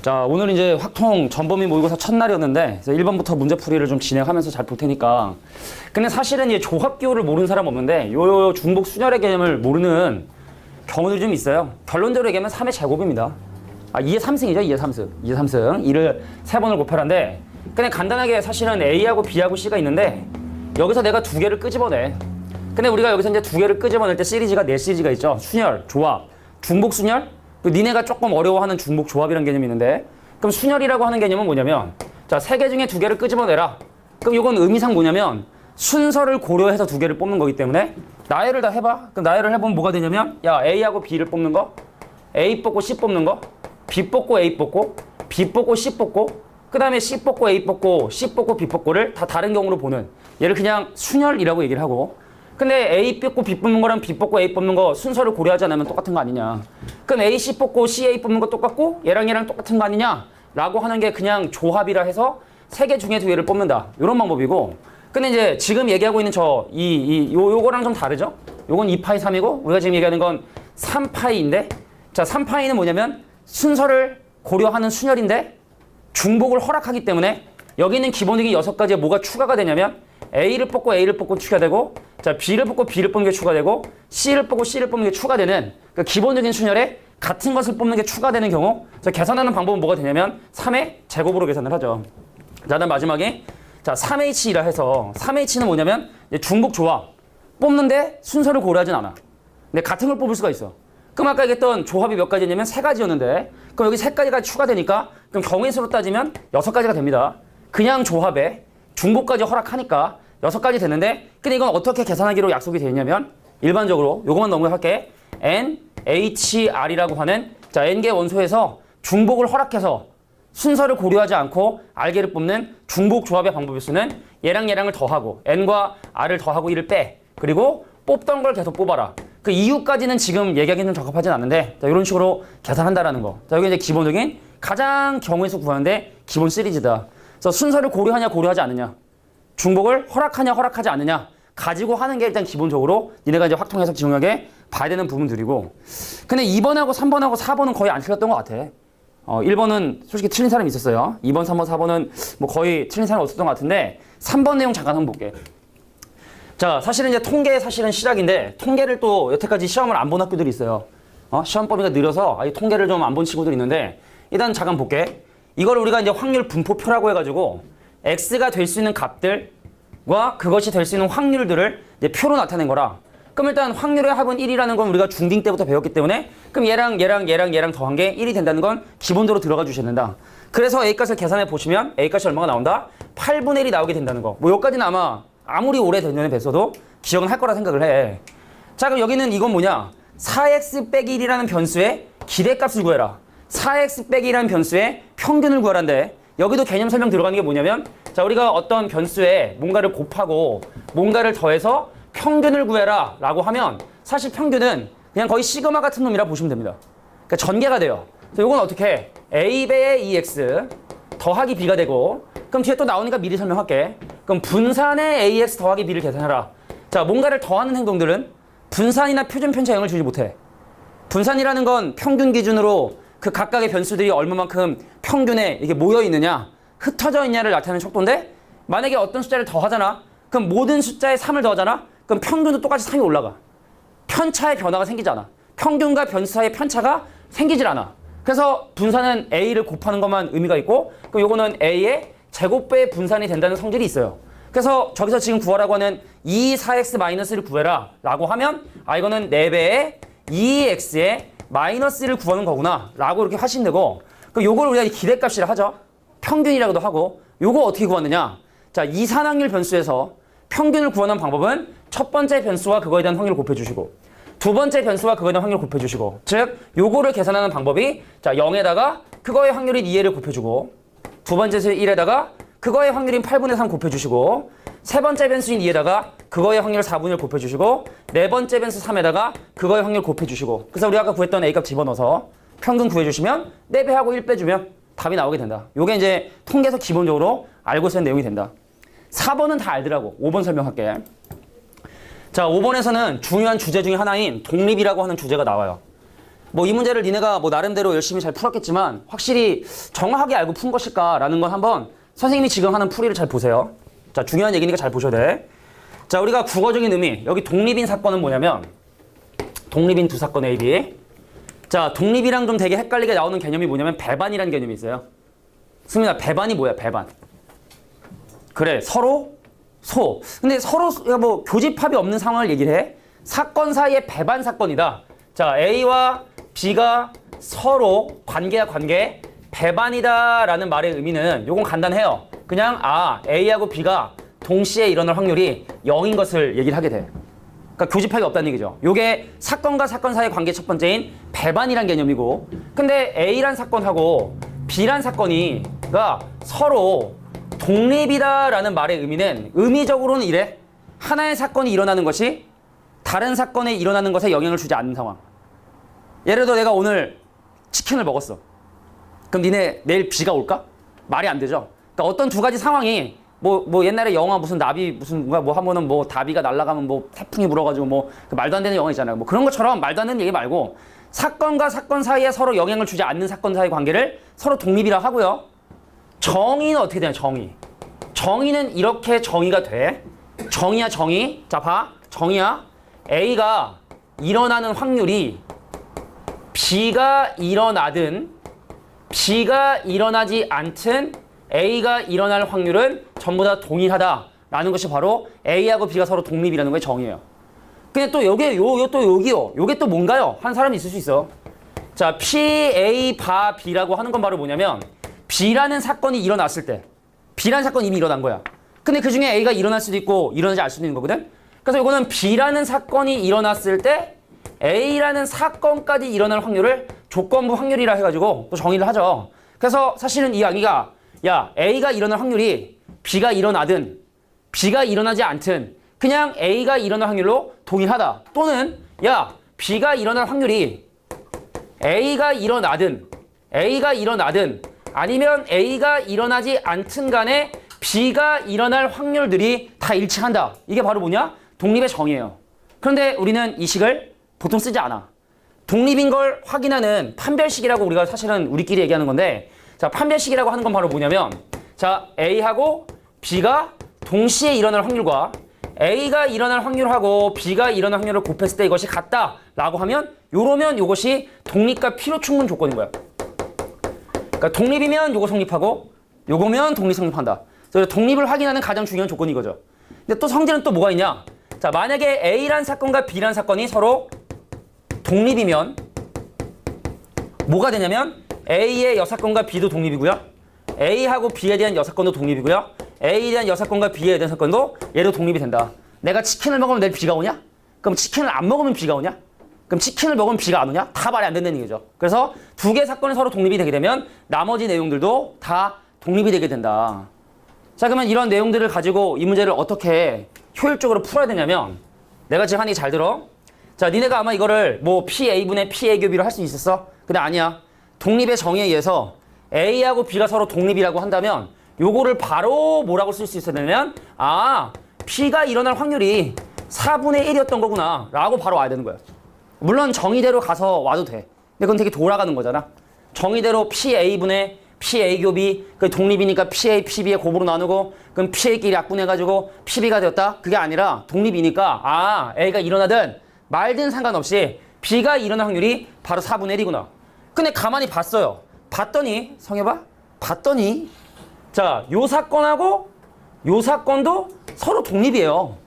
자, 오늘 이제 확통 전범위 모의고사 첫날이었는데 1번부터 문제풀이를 좀 진행하면서 잘 볼 테니까. 근데 사실은 이 조합기호를 모르는 사람 없는데 요 중복 순열의 개념을 모르는 경우들이 좀 있어요. 결론적으로 얘기하면 3의 제곱입니다. 2의 3승이죠. 2의 3승. 2의 3승. 2를 3번을 곱하라인데 그냥 간단하게 사실은 A하고 B하고 C가 있는데 여기서 내가 두 개를 끄집어내. 근데 우리가 여기서 이제 두 개를 끄집어낼 때 시리즈가 네 시리즈가 있죠. 순열, 조합, 중복 순열, 니네가 조금 어려워하는 중복 조합이라는 개념이 있는데 그럼 순열이라고 하는 개념은 뭐냐면 자, 세 개 중에 두 개를 끄집어내라. 그럼 이건 의미상 뭐냐면 순서를 고려해서 두 개를 뽑는 거기 때문에 나열을 다 해봐. 그럼 나열을 해보면 뭐가 되냐면 야, A하고 B를 뽑는 거, A 뽑고 C 뽑는 거, B 뽑고 A 뽑고, B 뽑고 C 뽑고, 그 다음에 C 뽑고 A 뽑고, C 뽑고 B 뽑고를 다 다른 경우로 보는 얘를 그냥 순열이라고 얘기를 하고 근데 A 뽑고 B 뽑는 거랑 B 뽑고 A 뽑는 거 순서를 고려하지 않으면 똑같은 거 아니냐. 그럼 A, C 뽑고 C, A 뽑는 거 똑같고 얘랑 똑같은 거 아니냐 라고 하는 게 그냥 조합이라 해서 세 개 중에 두 개를 뽑는다. 이런 방법이고 근데 이제 지금 얘기하고 있는 요거랑 좀 다르죠? 요건 2파이 3이고 우리가 지금 얘기하는 건 3파이인데 자, 3파이는 뭐냐면 순서를 고려하는 순열인데 중복을 허락하기 때문에 여기 있는 기본적인 6가지에 뭐가 추가가 되냐면 A를 뽑고 A를 뽑고 추가되고 자, B를 뽑고 B를 뽑는 게 추가되고 C를 뽑고 C를 뽑는 게 추가되는 그 기본적인 순열에 같은 것을 뽑는 게 추가되는 경우 자, 계산하는 방법은 뭐가 되냐면 3의 제곱으로 계산을 하죠. 자, 다음 마지막에 자, 3H라 해서 3H는 뭐냐면 중복 조합 뽑는데 순서를 고려하진 않아. 근데 같은 걸 뽑을 수가 있어. 그럼 아까 얘기했던 조합이 몇 가지냐면 3가지였는데 그럼 여기 3가지가 추가되니까 그럼 경우의 수로 따지면 6가지가 됩니다. 그냥 조합에 중복까지 허락하니까 6가지 되는데 근데 이건 어떻게 계산하기로 약속이 되어 있냐면 일반적으로 요것만 넘어갈게. N, H, R이라고 하는 자, N개 원소에서 중복을 허락해서 순서를 고려하지 않고 R개를 뽑는 중복 조합의 방법을 쓰는 얘랑 얘랑을 더하고 N과 R을 더하고 1을 빼. 그리고 뽑던 걸 계속 뽑아라. 그 이유까지는 지금 얘기하기는 적합하진 않은데 자, 이런 식으로 계산한다라는 거. 자, 여기 이제 기본적인 가장 경우의 수 구하는데 기본 시리즈다. 그래서 순서를 고려하냐 고려하지 않느냐 중복을 허락하냐 허락하지 않느냐 가지고 하는 게 일단 기본적으로 니네가 이제 확통 해석 중요하게 봐야 되는 부분들이고 근데 2번하고 3번하고 4번은 거의 안 틀렸던 것 같아. 1번은 솔직히 틀린 사람이 있었어요. 2번, 3번, 4번은 뭐 거의 틀린 사람이 없었던 것 같은데 3번 내용 잠깐 한번 볼게. 자, 사실은 이제 통계 사실은 시작인데 통계를 또 여태까지 시험을 안 본 학교들이 있어요. 시험 범위가 느려서 이 통계를 좀 안 본 친구들이 있는데 일단 잠깐 볼게. 이걸 우리가 이제 확률 분포표라고 해가지고 X가 될 수 있는 값들과 그것이 될 수 있는 확률들을 이제 표로 나타낸 거라. 그럼 일단 확률의 합은 1이라는 건 우리가 중딩 때부터 배웠기 때문에 그럼 얘랑 더한 게 1이 된다는 건 기본적으로 들어가 주셔야 된다. 그래서 A값을 계산해 보시면 A값이 얼마가 나온다? 8분의 1이 나오게 된다는 거. 뭐 여기까지는 아무리 오래 된 년에 뵀어도 기억은 할 거라 생각을 해. 자, 그럼 여기는 이건 뭐냐? 4x 빼기 1이라는 변수의 기대값을 구해라. 4x 빼기 1이라는 변수의 평균을 구하란데 여기도 개념 설명 들어가는 게 뭐냐면 자, 우리가 어떤 변수에 뭔가를 곱하고 뭔가를 더해서 평균을 구해라 라고 하면 사실 평균은 그냥 거의 시그마 같은 놈이라 보시면 됩니다. 그러니까 전개가 돼요. 그래서 이건 어떻게 해? A배의 2x 더하기 B가 되고 그럼 뒤에 또 나오니까 미리 설명할게. 그럼 분산의 AX 더하기 B를 계산해라. 자, 뭔가를 더하는 행동들은 분산이나 표준 편차 영향을 주지 못해. 분산이라는 건 평균 기준으로 그 각각의 변수들이 얼마만큼 평균에 이게 모여 있느냐, 흩어져 있냐를 나타내는 척도인데 만약에 어떤 숫자를 더하잖아. 그럼 모든 숫자에 3을 더하잖아. 그럼 평균도 똑같이 3이 올라가. 편차의 변화가 생기지 않아. 평균과 변수 사이의 편차가 생기질 않아. 그래서 분산은 A를 곱하는 것만 의미가 있고 그럼 요거는 A의 제곱배의 분산이 된다는 성질이 있어요. 그래서 저기서 지금 구하라고 하는 2,4x-를 구해라 라고 하면 이거는 4배의 2x의 마이너스를 구하는 거구나 라고 이렇게 하시면 되고 그럼 요걸 우리가 기대값이라 하죠. 평균이라고도 하고 요거 어떻게 구하느냐 자, 이산확률 변수에서 평균을 구하는 방법은 첫 번째 변수와 그거에 대한 확률을 곱해주시고 두 번째 변수와 그거에 대한 확률을 곱해주시고 즉 요거를 계산하는 방법이 자, 0에다가 그거의 확률인 2를 곱해주고 두 번째 변수인 1에다가 그거의 확률인 8분의 3 곱해주시고 세 번째 변수인 2에다가 그거의 확률 4분의 1 곱해주시고 네 번째 변수 3에다가 그거의 확률 곱해주시고 그래서 우리가 아까 구했던 A값 집어넣어서 평균 구해주시면 4배하고 1 빼주면 답이 나오게 된다. 요게 이제 통계에서 기본적으로 알고 있는 내용이 된다. 4번은 다 알더라고. 5번 설명할게. 자, 5번에서는 중요한 주제 중에 하나인 독립이라고 하는 주제가 나와요. 뭐 이 문제를 니네가 뭐 나름대로 열심히 잘 풀었겠지만 확실히 정확하게 알고 푼 것일까라는 건 한번 선생님이 지금 하는 풀이를 잘 보세요. 자, 중요한 얘기니까 잘 보셔야 돼. 자, 우리가 국어적인 의미, 여기 독립인 사건은 뭐냐면 독립인 두 사건 A, B. 자, 독립이랑 좀 되게 헷갈리게 나오는 개념이 뭐냐면 배반이라는 개념이 있어요. 승민아, 배반이 뭐야, 배반? 그래, 서로 소. 근데 서로 뭐 교집합이 없는 상황을 얘기를 해. 사건 사이의 배반 사건이다. 자, A와 B가 서로 관계야 관계 배반이다라는 말의 의미는 요건 간단해요. 그냥 A하고 B가 동시에 일어날 확률이 0인 것을 얘기를 하게 돼. 그러니까 교집합이 없다는 얘기죠. 요게 사건과 사건 사이의 관계 첫 번째인 배반이란 개념이고, 근데 A란 사건하고 B란 사건이가 서로 독립이다라는 말의 의미는 의미적으로는 이래. 하나의 사건이 일어나는 것이 다른 사건에 일어나는 것에 영향을 주지 않는 상황. 예를 들어 내가 오늘 치킨을 먹었어. 그럼 니네 내일 비가 올까? 말이 안 되죠. 그러니까 어떤 두 가지 상황이 뭐 옛날에 영화 무슨 나비 무슨 뭐 하면은 뭐 다비가 날아가면 뭐 태풍이 불어가지고 뭐 그 말도 안 되는 영화 있잖아요. 뭐 그런 것처럼 말도 안 되는 얘기 말고 사건과 사건 사이에 서로 영향을 주지 않는 사건 사이 관계를 서로 독립이라 하고요. 정의는 어떻게 되냐, 정의. 정의는 이렇게 정의가 돼. 정의야, 정의. 자, 봐. 정의야. A가 일어나는 확률이 B가 일어나든 B가 일어나지 않든 A가 일어날 확률은 전부 다 동일하다라는 것이 바로 A하고 B가 서로 독립이라는 거의 정의예요. 근데 또 요게 또 여기요. 요게 또 뭔가요? 한 사람이 있을 수 있어. 자, P, A, 바, B라고 하는 건 바로 뭐냐면 B라는 사건이 일어났을 때 B라는 사건이 이미 일어난 거야. 근데 그 중에 A가 일어날 수도 있고 일어나지 않을 수도 있는 거거든. 그래서 이거는 B라는 사건이 일어났을 때 A라는 사건까지 일어날 확률을 조건부 확률이라 해가지고 또 정의를 하죠. 그래서 사실은 이 이야기가 야, A가 일어날 확률이 B가 일어나든 B가 일어나지 않든 그냥 A가 일어날 확률로 동일하다. 또는 야, B가 일어날 확률이 A가 일어나든 아니면 A가 일어나지 않든 간에 B가 일어날 확률들이 다 일치한다. 이게 바로 뭐냐? 독립의 정의예요. 그런데 우리는 이 식을 보통 쓰지 않아. 독립인 걸 확인하는 판별식이라고 우리가 사실은 우리끼리 얘기하는 건데, 자, 판별식이라고 하는 건 바로 뭐냐면, 자, A하고 B가 동시에 일어날 확률과 A가 일어날 확률하고 B가 일어날 확률을 곱했을 때 이것이 같다라고 하면, 요러면 이것이 독립과 필요 충분 조건인 거야. 그러니까 독립이면 요거 성립하고 요거면 독립 성립한다. 그래서 독립을 확인하는 가장 중요한 조건이 이거죠. 근데 또 성질은 또 뭐가 있냐? 자, 만약에 A란 사건과 B란 사건이 서로 독립이면 뭐가 되냐면 A의 여사건과 B도 독립이고요. A하고 B에 대한 여사건도 독립이고요. A에 대한 여사건과 B에 대한 사건도 얘도 독립이 된다. 내가 치킨을 먹으면 내일 비가 오냐? 그럼 치킨을 안 먹으면 비가 오냐? 그럼 치킨을 먹으면 비가 안 오냐? 다 말이 안 된다는 얘기죠. 그래서 두 개의 사건이 서로 독립이 되게 되면 나머지 내용들도 다 독립이 되게 된다. 자, 그러면 이런 내용들을 가지고 이 문제를 어떻게 효율적으로 풀어야 되냐면, 내가 지금 하는 게 잘 들어. 자, 니네가 아마 이거를 뭐 PA분의 PA 교비로 할 수 있었어? 근데 아니야. 독립의 정의에 의해서 A하고 B가 서로 독립이라고 한다면 요거를 바로 뭐라고 쓸 수 있어야 되냐면, P가 일어날 확률이 4분의 1이었던 거구나 라고 바로 와야 되는 거야. 물론 정의대로 가서 와도 돼. 근데 그건 되게 돌아가는 거잖아. 정의대로 PA분의 PA 교비, 그 독립이니까 PA, PB의 곱으로 나누고, 그럼 PA끼리 약분해가지고 PB가 되었다? 그게 아니라 독립이니까, A가 일어나든 말든 상관없이 B가 일어날 확률이 바로 4분의 1이구나. 근데 가만히 봤어요. 봤더니, 성해봐? 봤더니, 자, 요 사건하고 요 사건도 서로 독립이에요.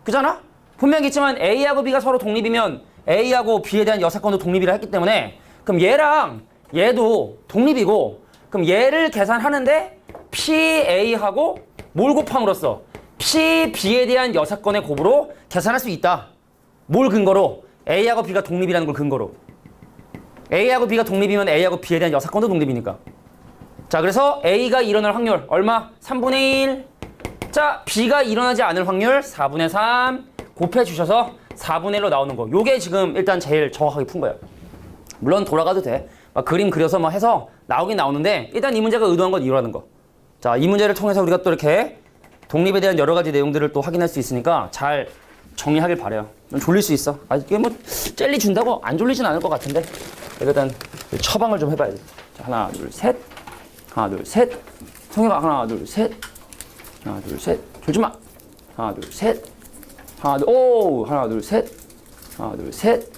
그잖아? 분명히 있지만 A하고 B가 서로 독립이면 A하고 B에 대한 여사건도 독립이라 했기 때문에, 그럼 얘랑 얘도 독립이고, 그럼 얘를 계산하는데 PA하고 뭘 곱함으로써 PB에 대한 여사건의 곱으로 계산할 수 있다. 뭘 근거로? A하고 B가 독립이라는 걸 근거로. A하고 B가 독립이면 A하고 B에 대한 여사건도 독립이니까. 자, 그래서 A가 일어날 확률 얼마? 3분의 1. 자, B가 일어나지 않을 확률 4분의 3 곱해 주셔서 4분의 1로 나오는 거. 요게 지금 일단 제일 정확하게 푼 거예요. 물론 돌아가도 돼. 막 그림 그려서 막 해서 나오긴 나오는데, 일단 이 문제가 의도한 건 이거라는 거. 자, 이 문제를 통해서 우리가 또 이렇게 독립에 대한 여러 가지 내용들을 또 확인할 수 있으니까 잘 정리하길 바래요. 좀 졸릴 수 있어. 이게 뭐 젤리 준다고 안 졸리진 않을 것 같은데. 일단 처방을 좀 해봐야지. 자, 하나, 둘, 셋. 하나, 둘, 셋. 성혁아, 하나, 둘, 셋. 하나, 둘, 셋. 졸지 마. 하나, 둘, 셋. 하나, 둘, 오! 하나, 둘, 셋. 하나, 둘, 셋.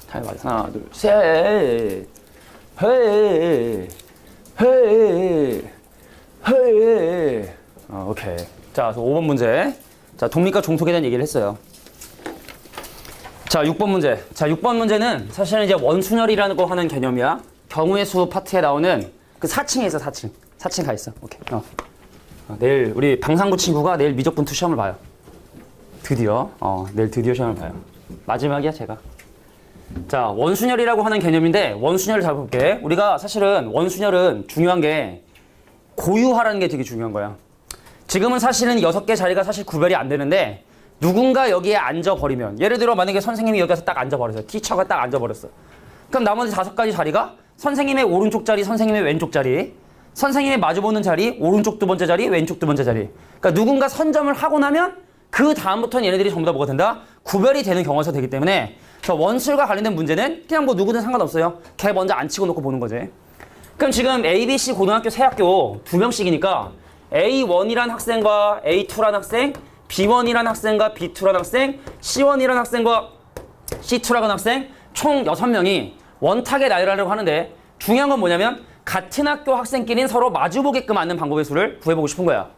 잘 맞아. 하나, 둘, 셋. 헤이. 헤이. 헤이. 오케이. 자, 그래서 5번 문제. 자, 독립과 종속에 대한 얘기를 했어요. 자, 6번 문제. 자, 6번 문제는 사실은 이제 원순열이라는 거 하는 개념이야. 경우의 수 파트에 나오는 그 4층에 있어, 4층. 4층 가 있어. 오케이. 내일 우리 방상구 친구가 내일 미적분투 시험을 봐요. 드디어. 내일 드디어 시험을 봐요. 마지막이야, 제가. 자, 원순열이라고 하는 개념인데 원순열을 잘 볼게. 우리가 사실은 원순열은 중요한 게 고유화라는 게 되게 중요한 거야. 지금은 사실은 6개 자리가 사실 구별이 안 되는데 누군가 여기에 앉아버리면 예를 들어 만약에 선생님이 여기 가서 딱 앉아버렸어요. 티처가 딱 앉아버렸어. 그럼 나머지 5가지 자리가 선생님의 오른쪽 자리, 선생님의 왼쪽 자리, 선생님의 마주보는 자리, 오른쪽 2번째 자리, 왼쪽 2번째 자리. 그러니까 누군가 선점을 하고 나면 그 다음부터는 얘네들이 전부 다 뭐가 된다? 구별이 되는 경우가 되기 때문에 저 원술과 관련된 문제는 그냥 뭐 누구든 상관없어요. 걔 먼저 안 치고 놓고 보는 거지. 그럼 지금 ABC 고등학교 세 학교 2명씩이니까 A1이란 학생과 A2란 학생, B1이란 학생과 B2란 학생, C1이란 학생과 C2라는 학생 총 6명이 원탁에 나열하려고 하는데 중요한 건 뭐냐면 같은 학교 학생끼리는 서로 마주보게끔 하는 방법의 수를 구해보고 싶은 거야.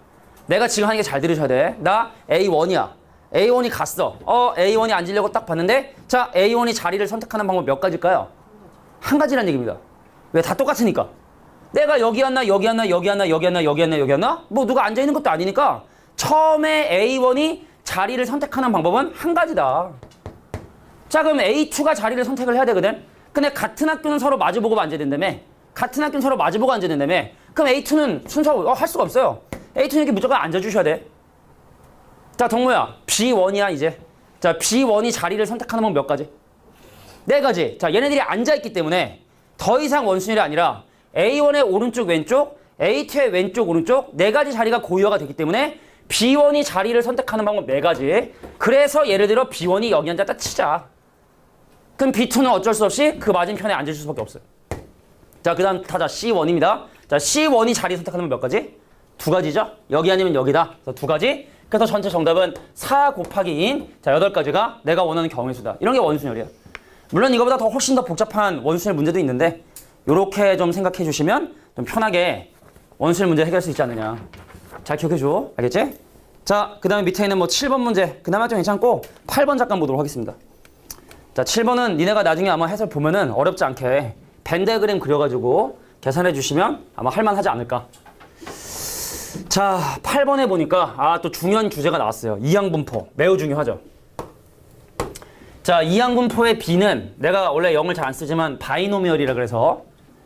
내가 지금 하는 게 잘 들으셔야 돼. 나 A1이야. A1이 갔어. A1이 앉으려고 딱 봤는데 자, A1이 자리를 선택하는 방법 몇 가지일까요? 한 가지란 얘기입니다. 왜? 다 똑같으니까. 내가 여기 앉나 여기 앉나 여기 앉나 여기 앉나 여기 앉나 여기 앉나 뭐 누가 앉아있는 것도 아니니까 처음에 A1이 자리를 선택하는 방법은 한 가지다. 자, 그럼 A2가 자리를 선택을 해야 되거든. 근데 같은 학교는 서로 마주보고 앉아야 된다며. 같은 학교는 서로 마주보고 앉아야 된다며. 그럼 A2는 순서 할 수가 없어요. A2는 이렇게 무조건 앉아주셔야 돼. 자, 동무야. B1이야 이제. 자, B1이 자리를 선택하는 방법 몇 가지? 4가지. 자, 얘네들이 앉아있기 때문에 더 이상 원순열이 아니라 A1의 오른쪽 왼쪽, A2의 왼쪽 오른쪽 4가지 자리가 고유화가 되기 때문에 B1이 자리를 선택하는 방법 4가지. 그래서 예를 들어 B1이 여기 앉았다 치자. 그럼 B2는 어쩔 수 없이 그 맞은편에 앉을 수밖에 없어요. 자, 그 다음 타자 C1입니다. 자, C1이 자리 선택하는 건 몇 가지? 2가지죠? 여기 아니면 여기다. 그래서 2가지. 그래서 전체 정답은 4 곱하기 2인 자, 8가지가 내가 원하는 경우의 수다. 이런 게 원순열이야. 물론 이거보다 더 훨씬 더 복잡한 원순열 문제도 있는데 요렇게 좀 생각해 주시면 좀 편하게 원순열 문제 해결할 수 있지 않느냐. 잘 기억해 줘. 알겠지? 자, 그 다음에 밑에 있는 뭐 7번 문제 그나마 좀 괜찮고 8번 잠깐 보도록 하겠습니다. 자, 7번은 니네가 나중에 아마 해설 보면은 어렵지 않게 벤다그램 그려가지고 계산해 주시면 아마 할만하지 않을까. 자, 8번에 보니까 또 중요한 주제가 나왔어요. 이항분포. 매우 중요하죠. 자, 이항분포의 B는 내가 원래 0을 잘 안 쓰지만 바이노미얼이라 그래서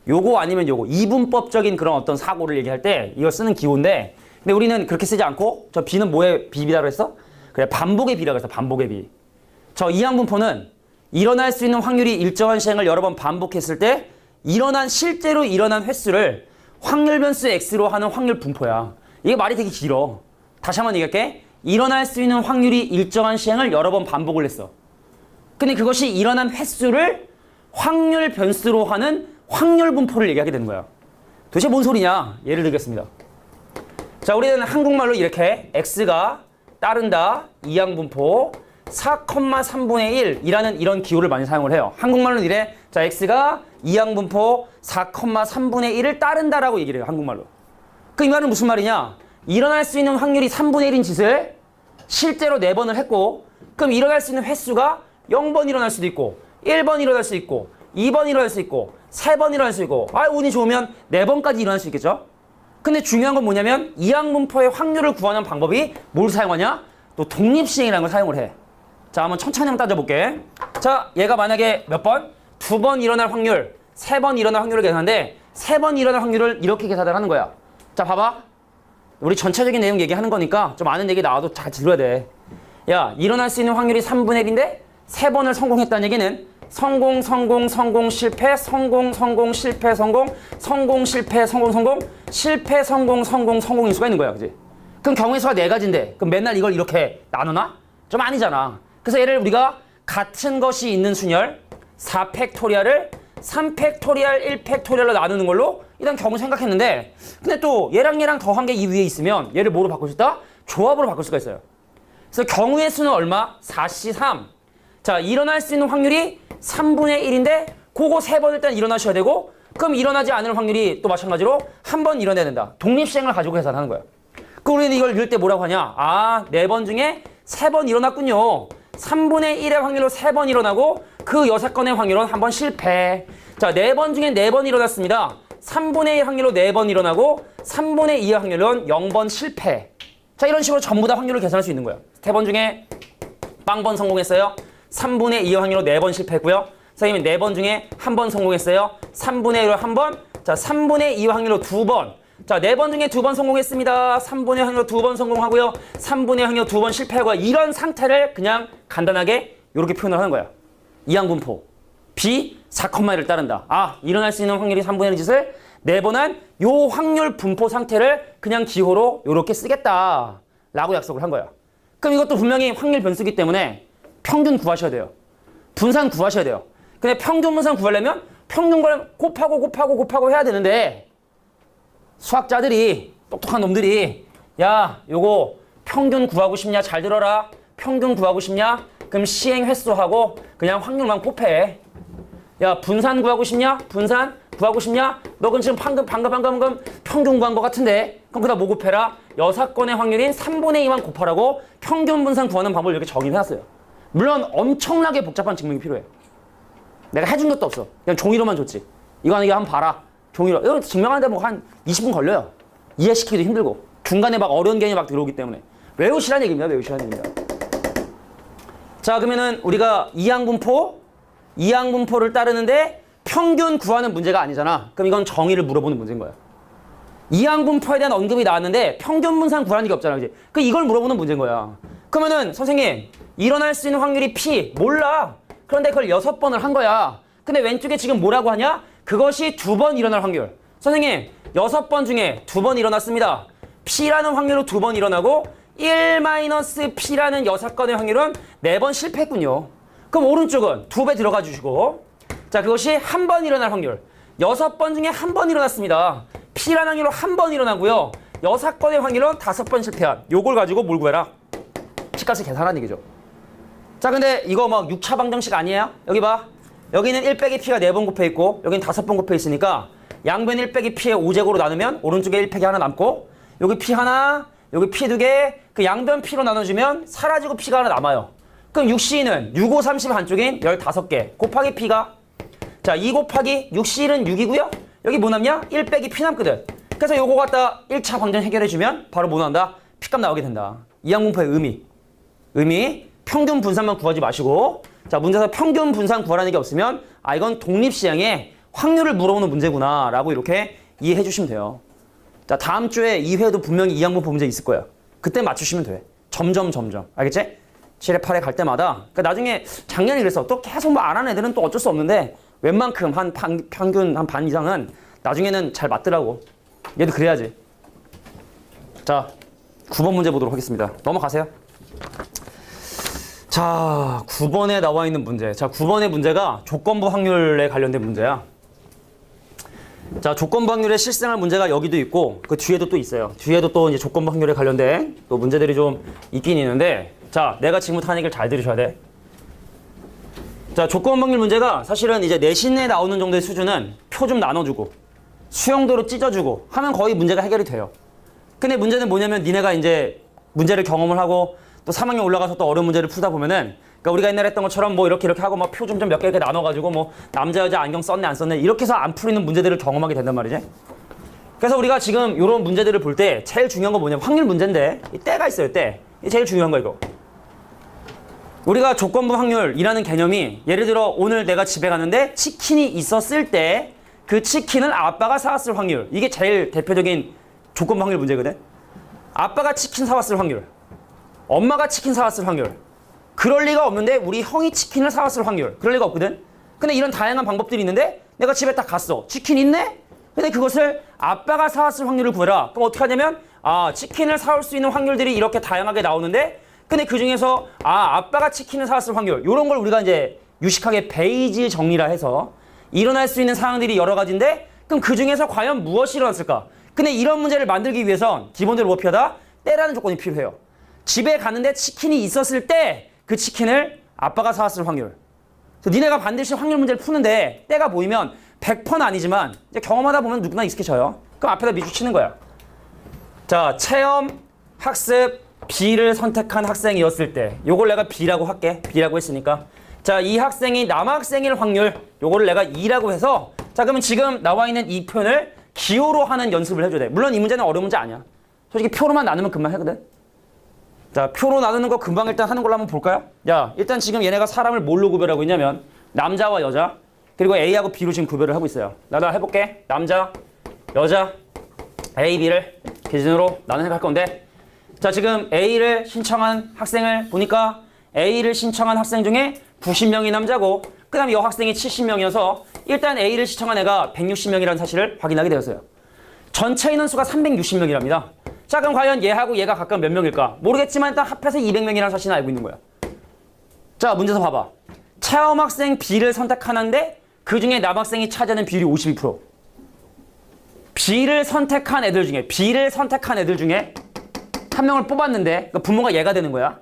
요거 아니면 요거 이분법적인 그런 어떤 사고를 얘기할 때 이걸 쓰는 기호인데 근데 우리는 그렇게 쓰지 않고 저 B는 뭐의 비비라고 그랬어? 그래, 반복의 비라고 했어. 반복의 비. 저 이항분포는 일어날 수 있는 확률이 일정한 시행을 여러 번 반복했을 때 실제로 일어난 횟수를 확률 변수 X로 하는 확률 분포야. 이게 말이 되게 길어. 다시 한번 얘기할게. 일어날 수 있는 확률이 일정한 시행을 여러 번 반복을 했어. 근데 그것이 일어난 횟수를 확률 변수로 하는 확률 분포를 얘기하게 되는 거야. 도대체 뭔 소리냐? 예를 들겠습니다. 자, 우리는 한국말로 이렇게 X가 따른다, 이항분포 4,3분의 1이라는 이런 기호를 많이 사용을 해요. 한국말로는 이래. 자, X가 이항분포 4,3분의 1을 따른다라고 얘기를 해요. 한국말로. 그 이 말은 무슨 말이냐? 일어날 수 있는 확률이 3분의 1인 짓을 실제로 4번을 했고 그럼 일어날 수 있는 횟수가 0번 일어날 수도 있고 1번 일어날 수 있고 2번 일어날 수 있고 3번 일어날 수 있고 운이 좋으면 4번까지 일어날 수 있겠죠? 근데 중요한 건 뭐냐면 이항분포의 확률을 구하는 방법이 뭘 사용하냐? 또 독립시행이라는 걸 사용을 해. 자, 한번 천천히 한번 따져볼게. 자, 얘가 만약에 몇 번? 2번 일어날 확률, 3번 일어날 확률을 계산하는데 3번 일어날 확률을 이렇게 계산을 하는 거야. 자, 봐봐. 우리 전체적인 내용 얘기하는 거니까 좀 아는 얘기 나와도 잘 들어야 돼. 야, 일어날 수 있는 확률이 3분의 1인데 3번을 성공했다는 얘기는 성공, 성공, 성공, 실패, 성공, 성공, 실패, 성공, 성공, 실패, 성공, 성공, 실패, 성공, 성공, 성공일 수가 있는 거야. 그지? 그럼 경우의 수가 4가지인데 그럼 맨날 이걸 이렇게 나누나? 좀 아니잖아. 그래서 얘를 우리가 같은 것이 있는 순열, 4팩토리얼을 3팩토리얼 1팩토리얼로 나누는 걸로 일단 경우 생각했는데 근데 또 얘랑 더한 게 이 위에 있으면 얘를 뭐로 바꿀 수 있다? 조합으로 바꿀 수가 있어요. 그래서 경우의 수는 얼마? 4C3. 자, 일어날 수 있는 확률이 3분의 1인데 그거 3번 일단 일어나셔야 되고 그럼 일어나지 않을 확률이 또 마찬가지로 한 번 일어나야 된다. 독립시행을 가지고 계산하는 거야. 그럼 우리는 이걸 이럴 때 뭐라고 하냐? 아, 4번 중에 3번 일어났군요. 3분의 1의 확률로 3번 일어나고 그 6건의 확률은 한 번 실패. 자, 4번 중에 4번 일어났습니다. 3분의 1 확률로 4번 일어나고 3분의 2의 확률은 0번 실패. 자, 이런 식으로 전부 다 확률을 계산할 수 있는 거야. 3번 중에 빵번 성공했어요. 3분의 2의 확률로 4번 실패했고요. 선생님이 4번 중에 1번 성공했어요. 3분의 1로 1번. 자, 3분의 2의 확률로 2번. 자, 4번 중에 2번 성공했습니다. 3분의 확률로 2번 성공하고요. 3분의 확률로 2번 실패하고요. 이런 상태를 그냥 간단하게 이렇게 표현을 하는 거야. 이항분포. B 4,1을 따른다. 아, 일어날 수 있는 확률이 3분의 1의 짓을 4번 한 요 확률 분포 상태를 그냥 기호로 이렇게 쓰겠다. 라고 약속을 한 거야. 그럼 이것도 분명히 확률 변수기 때문에 평균 구하셔야 돼요. 분산 구하셔야 돼요. 근데 평균 분산 구하려면 평균걸 곱하고 해야 되는데 수학자들이 똑똑한 놈들이 야, 요거 평균 구하고 싶냐? 잘 들어라. 평균 구하고 싶냐? 그럼 시행 횟수하고 그냥 확률만 곱해. 야, 분산 구하고 싶냐? 분산 구하고 싶냐? 너 그럼 지금 방금 평균 구한 것 같은데 그럼 그다 뭐 곱해라? 6건의 확률인 3분의 2만 곱하라고 평균 분산 구하는 방법을 이렇게 정의해놨어요. 물론 엄청나게 복잡한 증명이 필요해. 내가 해준 것도 없어. 그냥 종이로만 줬지. 이거 한번 봐라. 종이로. 이거 증명하는데 뭐 한 20분 걸려요. 이해시키기도 힘들고. 중간에 막 어려운 개념이 막 들어오기 때문에. 외우시라는 얘기입니다. 외우시라는 얘기입니다. 자, 그러면은 우리가 이항분포를 따르는데 평균 구하는 문제가 아니잖아. 그럼 이건 정의를 물어보는 문제인 거야. 이항분포에 대한 언급이 나왔는데 평균 분산 구하는 게 없잖아. 그지? 그 이걸 물어보는 문제인 거야. 그러면은 선생님, 일어날 수 있는 확률이 P. 몰라. 그런데 그걸 6번을 한 거야. 근데 왼쪽에 지금 뭐라고 하냐? 그것이 2번 일어날 확률. 선생님, 6번 중에 2번 일어났습니다. P라는 확률로 2번 일어나고 1-P라는 6건의 확률은 4번 실패했군요. 그럼 오른쪽은 2배 들어가 주시고 자, 그것이 한 번 일어날 확률. 6번 중에 1번 일어났습니다. P라는 확률로 1번 일어나고요. 6건의 확률은 5번 실패한. 요걸 가지고 뭘 구해라? P값을 계산하는 얘기죠. 자, 근데 이거 막 6차 방정식 아니에요? 여기 봐. 여기는 1 빼기 P가 4번 곱해 있고 여기는 5번 곱해 있으니까 양변 1 빼기 P의 5제곱으로 나누면 오른쪽에 1 빼기 하나 남고 여기 P 하나, 여기 P 2개, 그 양변 P로 나눠주면 사라지고 P가 하나 남아요. 그럼 6C는 6, 5, 30 한쪽인 15개 곱하기 P가 자, 2 곱하기 6C는 6이고요. 여기 뭐 남냐? 1 빼기 P 남거든. 그래서 요거 갖다 1차 방정 해결해주면 바로 뭐 나온다? P값 나오게 된다. 이항분포의 의미 평균 분산만 구하지 마시고 자, 문제에서 평균 분산 구하라는 게 없으면 아, 이건 독립시행에 확률을 물어보는 문제구나 라고 이렇게 이해해 주시면 돼요. 자, 다음 주에 2회에도 분명히 이항분포 문제 있을 거예요. 그때 맞추시면 돼. 점점 알겠지? 7회 8회 갈 때마다 그러니까 나중에 작년에 그래서 또 계속 뭐 안 하는 애들은 또 어쩔 수 없는데 웬만큼 평균 한 반 이상은 나중에는 잘 맞더라고. 얘도 그래야지. 자, 9번 문제 보도록 하겠습니다. 넘어가세요. 자, 9번에 나와 있는 문제. 자, 9번의 문제가 조건부 확률에 관련된 문제야. 자, 조건부 확률에 실생활 문제가 여기도 있고 그 뒤에도 또 있어요. 뒤에도 또 이제 조건부 확률에 관련된 또 문제들이 좀 있긴 있는데 자, 내가 지금부터 하는 얘기를 잘 들으셔야 돼. 자, 조건부 확률 문제가 사실은 이제 내신에 나오는 정도의 수준은 표 좀 나눠주고 수영도로 찢어주고 하면 거의 문제가 해결이 돼요. 근데 문제는 뭐냐면 니네가 이제 문제를 경험을 하고 또 3학년 올라가서 또 어려운 문제를 풀다 보면은 그러니까 우리가 옛날에 했던 것처럼 뭐 이렇게 하고 막 표 좀 몇 개 이렇게 나눠가지고 뭐 남자 여자 안경 썼네 안 썼네 이렇게 해서 안 풀리는 문제들을 경험하게 된단 말이지. 그래서 우리가 지금 이런 문제들을 볼 때 제일 중요한 건 뭐냐면 확률 문제인데 이 때가 있어요. 때. 이게 제일 중요한 거 이거. 우리가 조건부 확률이라는 개념이 예를 들어 오늘 내가 집에 갔는데 치킨이 있었을 때 그 치킨을 아빠가 사왔을 확률. 이게 제일 대표적인 조건부 확률 문제거든. 아빠가 치킨 사왔을 확률. 엄마가 치킨 사왔을 확률. 그럴 리가 없는데 우리 형이 치킨을 사왔을 확률. 그럴 리가 없거든. 근데 이런 다양한 방법들이 있는데 내가 집에 딱 갔어. 치킨 있네? 근데 그것을 아빠가 사왔을 확률을 구해라. 그럼 어떻게 하냐면 아, 치킨을 사올 수 있는 확률들이 이렇게 다양하게 나오는데 근데 그 중에서 아, 아빠가 치킨을 사왔을 확률. 이런 걸 우리가 이제 유식하게 베이지 정리라 해서 일어날 수 있는 상황들이 여러 가지인데 그럼 그 중에서 과연 무엇이 일어났을까? 근데 이런 문제를 만들기 위해선 기본적으로 뭐 필요하다? 때라는 조건이 필요해요. 집에 갔는데 치킨이 있었을 때 그 치킨을 아빠가 사왔을 확률. 그래서 니네가 반드시 확률 문제를 푸는데 때가 보이면 100%는 아니지만 이제 경험하다 보면 누구나 익숙해져요. 그럼 앞에다 미주 치는 거야. 자, 체험, 학습, B를 선택한 학생이었을 때 요걸 내가 B라고 할게. B라고 했으니까. 자, 이 학생이 남학생일 확률 요거를 내가 2라고 해서 자, 그러면 지금 나와 있는 이 표현을 기호로 하는 연습을 해줘야 돼. 물론 이 문제는 어려운 문제 아니야. 솔직히 표로만 나누면 금방 하거든. 자, 표로 나누는 거 금방 일단 하는 걸로 한번 볼까요? 야, 일단 지금 얘네가 사람을 뭘로 구별하고 있냐면 남자와 여자 그리고 A하고 B로 지금 구별을 하고 있어요. 나 해볼게. 남자, 여자, A, B를 기준으로 나눠서 할 건데 자, 지금 A를 신청한 학생을 보니까 A를 신청한 학생 중에 90명이 남자고 그 다음에 여학생이 70명이어서 일단 A를 신청한 애가 160명이라는 사실을 확인하게 되었어요. 전체 인원수가 360명이랍니다. 자, 그럼 과연 얘하고 얘가 각각 몇 명일까? 모르겠지만 일단 합해서 200명이라는 사실은 알고 있는 거야. 자, 문제서 봐봐. 체험학생 B를 선택하는데 그 중에 남학생이 차지하는 비율이 52%. B를 선택한 애들 중에 한 명을 뽑았는데 그러니까 부모가 얘가 되는 거야.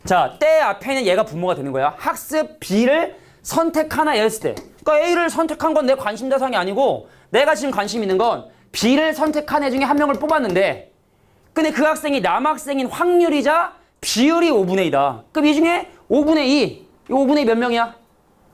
자, 때 앞에는 얘가 부모가 되는 거야. 학습 B를 선택하나 했을 때. 그러니까 A를 선택한 건 내 관심 대상이 아니고 내가 지금 관심 있는 건 B를 선택한 애 중에 한 명을 뽑았는데 근데 그 학생이 남학생인 확률이자 비율이 5분의 2다. 그럼 이 중에 5분의 2. 이 5분의 2 몇 명이야?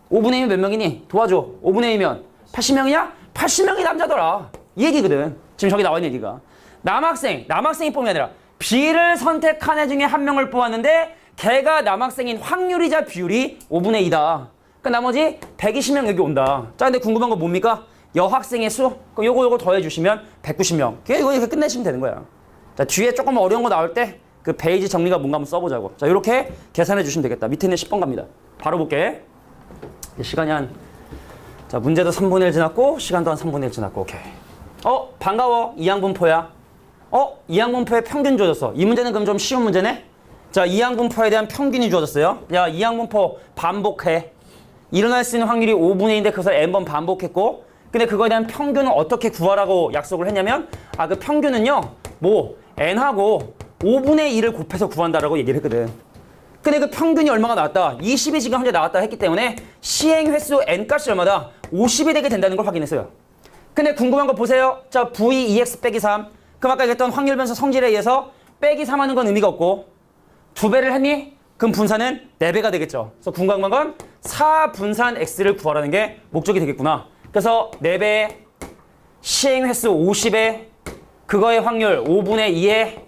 5분의 2면 몇 명이니? 도와줘. 5분의 2면 80명이냐? 80명이 남자더라. 이 얘기거든. 지금 저기 나와 있는 얘기가. 남학생이 뽑는 게 아니라 B를 선택한 애 중에 한 명을 뽑았는데 걔가 남학생인 확률이자 비율이 5분의 2다. 그러니까 나머지 120명 여기 온다. 자, 근데 궁금한 건 뭡니까? 여학생의 수? 그럼 요거 더해주시면 190명. 이거 이렇게 끝내시면 되는 거야. 자, 뒤에 조금 어려운 거 나올 때 그 베이지 정리가 뭔가 한번 써보자고. 자, 이렇게 계산해 주시면 되겠다. 밑에 있는 10번 갑니다. 바로 볼게. 시간이 자, 문제도 3분의 1 지났고 시간도 한 3분의 1 지났고. 오케이. 반가워. 이항분포야. 이항분포의 평균 주어졌어. 이 문제는 그럼 좀 쉬운 문제네? 자, 이항분포에 대한 평균이 주어졌어요. 야, 이항분포 반복해. 일어날 수 있는 확률이 5분의 2인데 그것을 n번 반복했고 근데 그거에 대한 평균은 어떻게 구하라고 약속을 했냐면 그 평균은요 n하고 5분의 2를 곱해서 구한다라고 얘기를 했거든. 근데 그 평균이 얼마가 나왔다? 20이 지금 현재 나왔다 했기 때문에 시행 횟수 n값이 얼마다? 50이 되게 된다는 걸 확인했어요. 근데 궁금한 거 보세요. 자, V2x 빼기 3. 그럼 아까 얘기했던 확률 변수 성질에 의해서 빼기 3 하는 건 의미가 없고 2배를 했니? 그럼 분산은 4배가 되겠죠. 그래서 궁금한 건 4분산 x를 구하라는 게 목적이 되겠구나. 그래서 4배, 시행 횟수 50에 그거의 확률 5분의 2에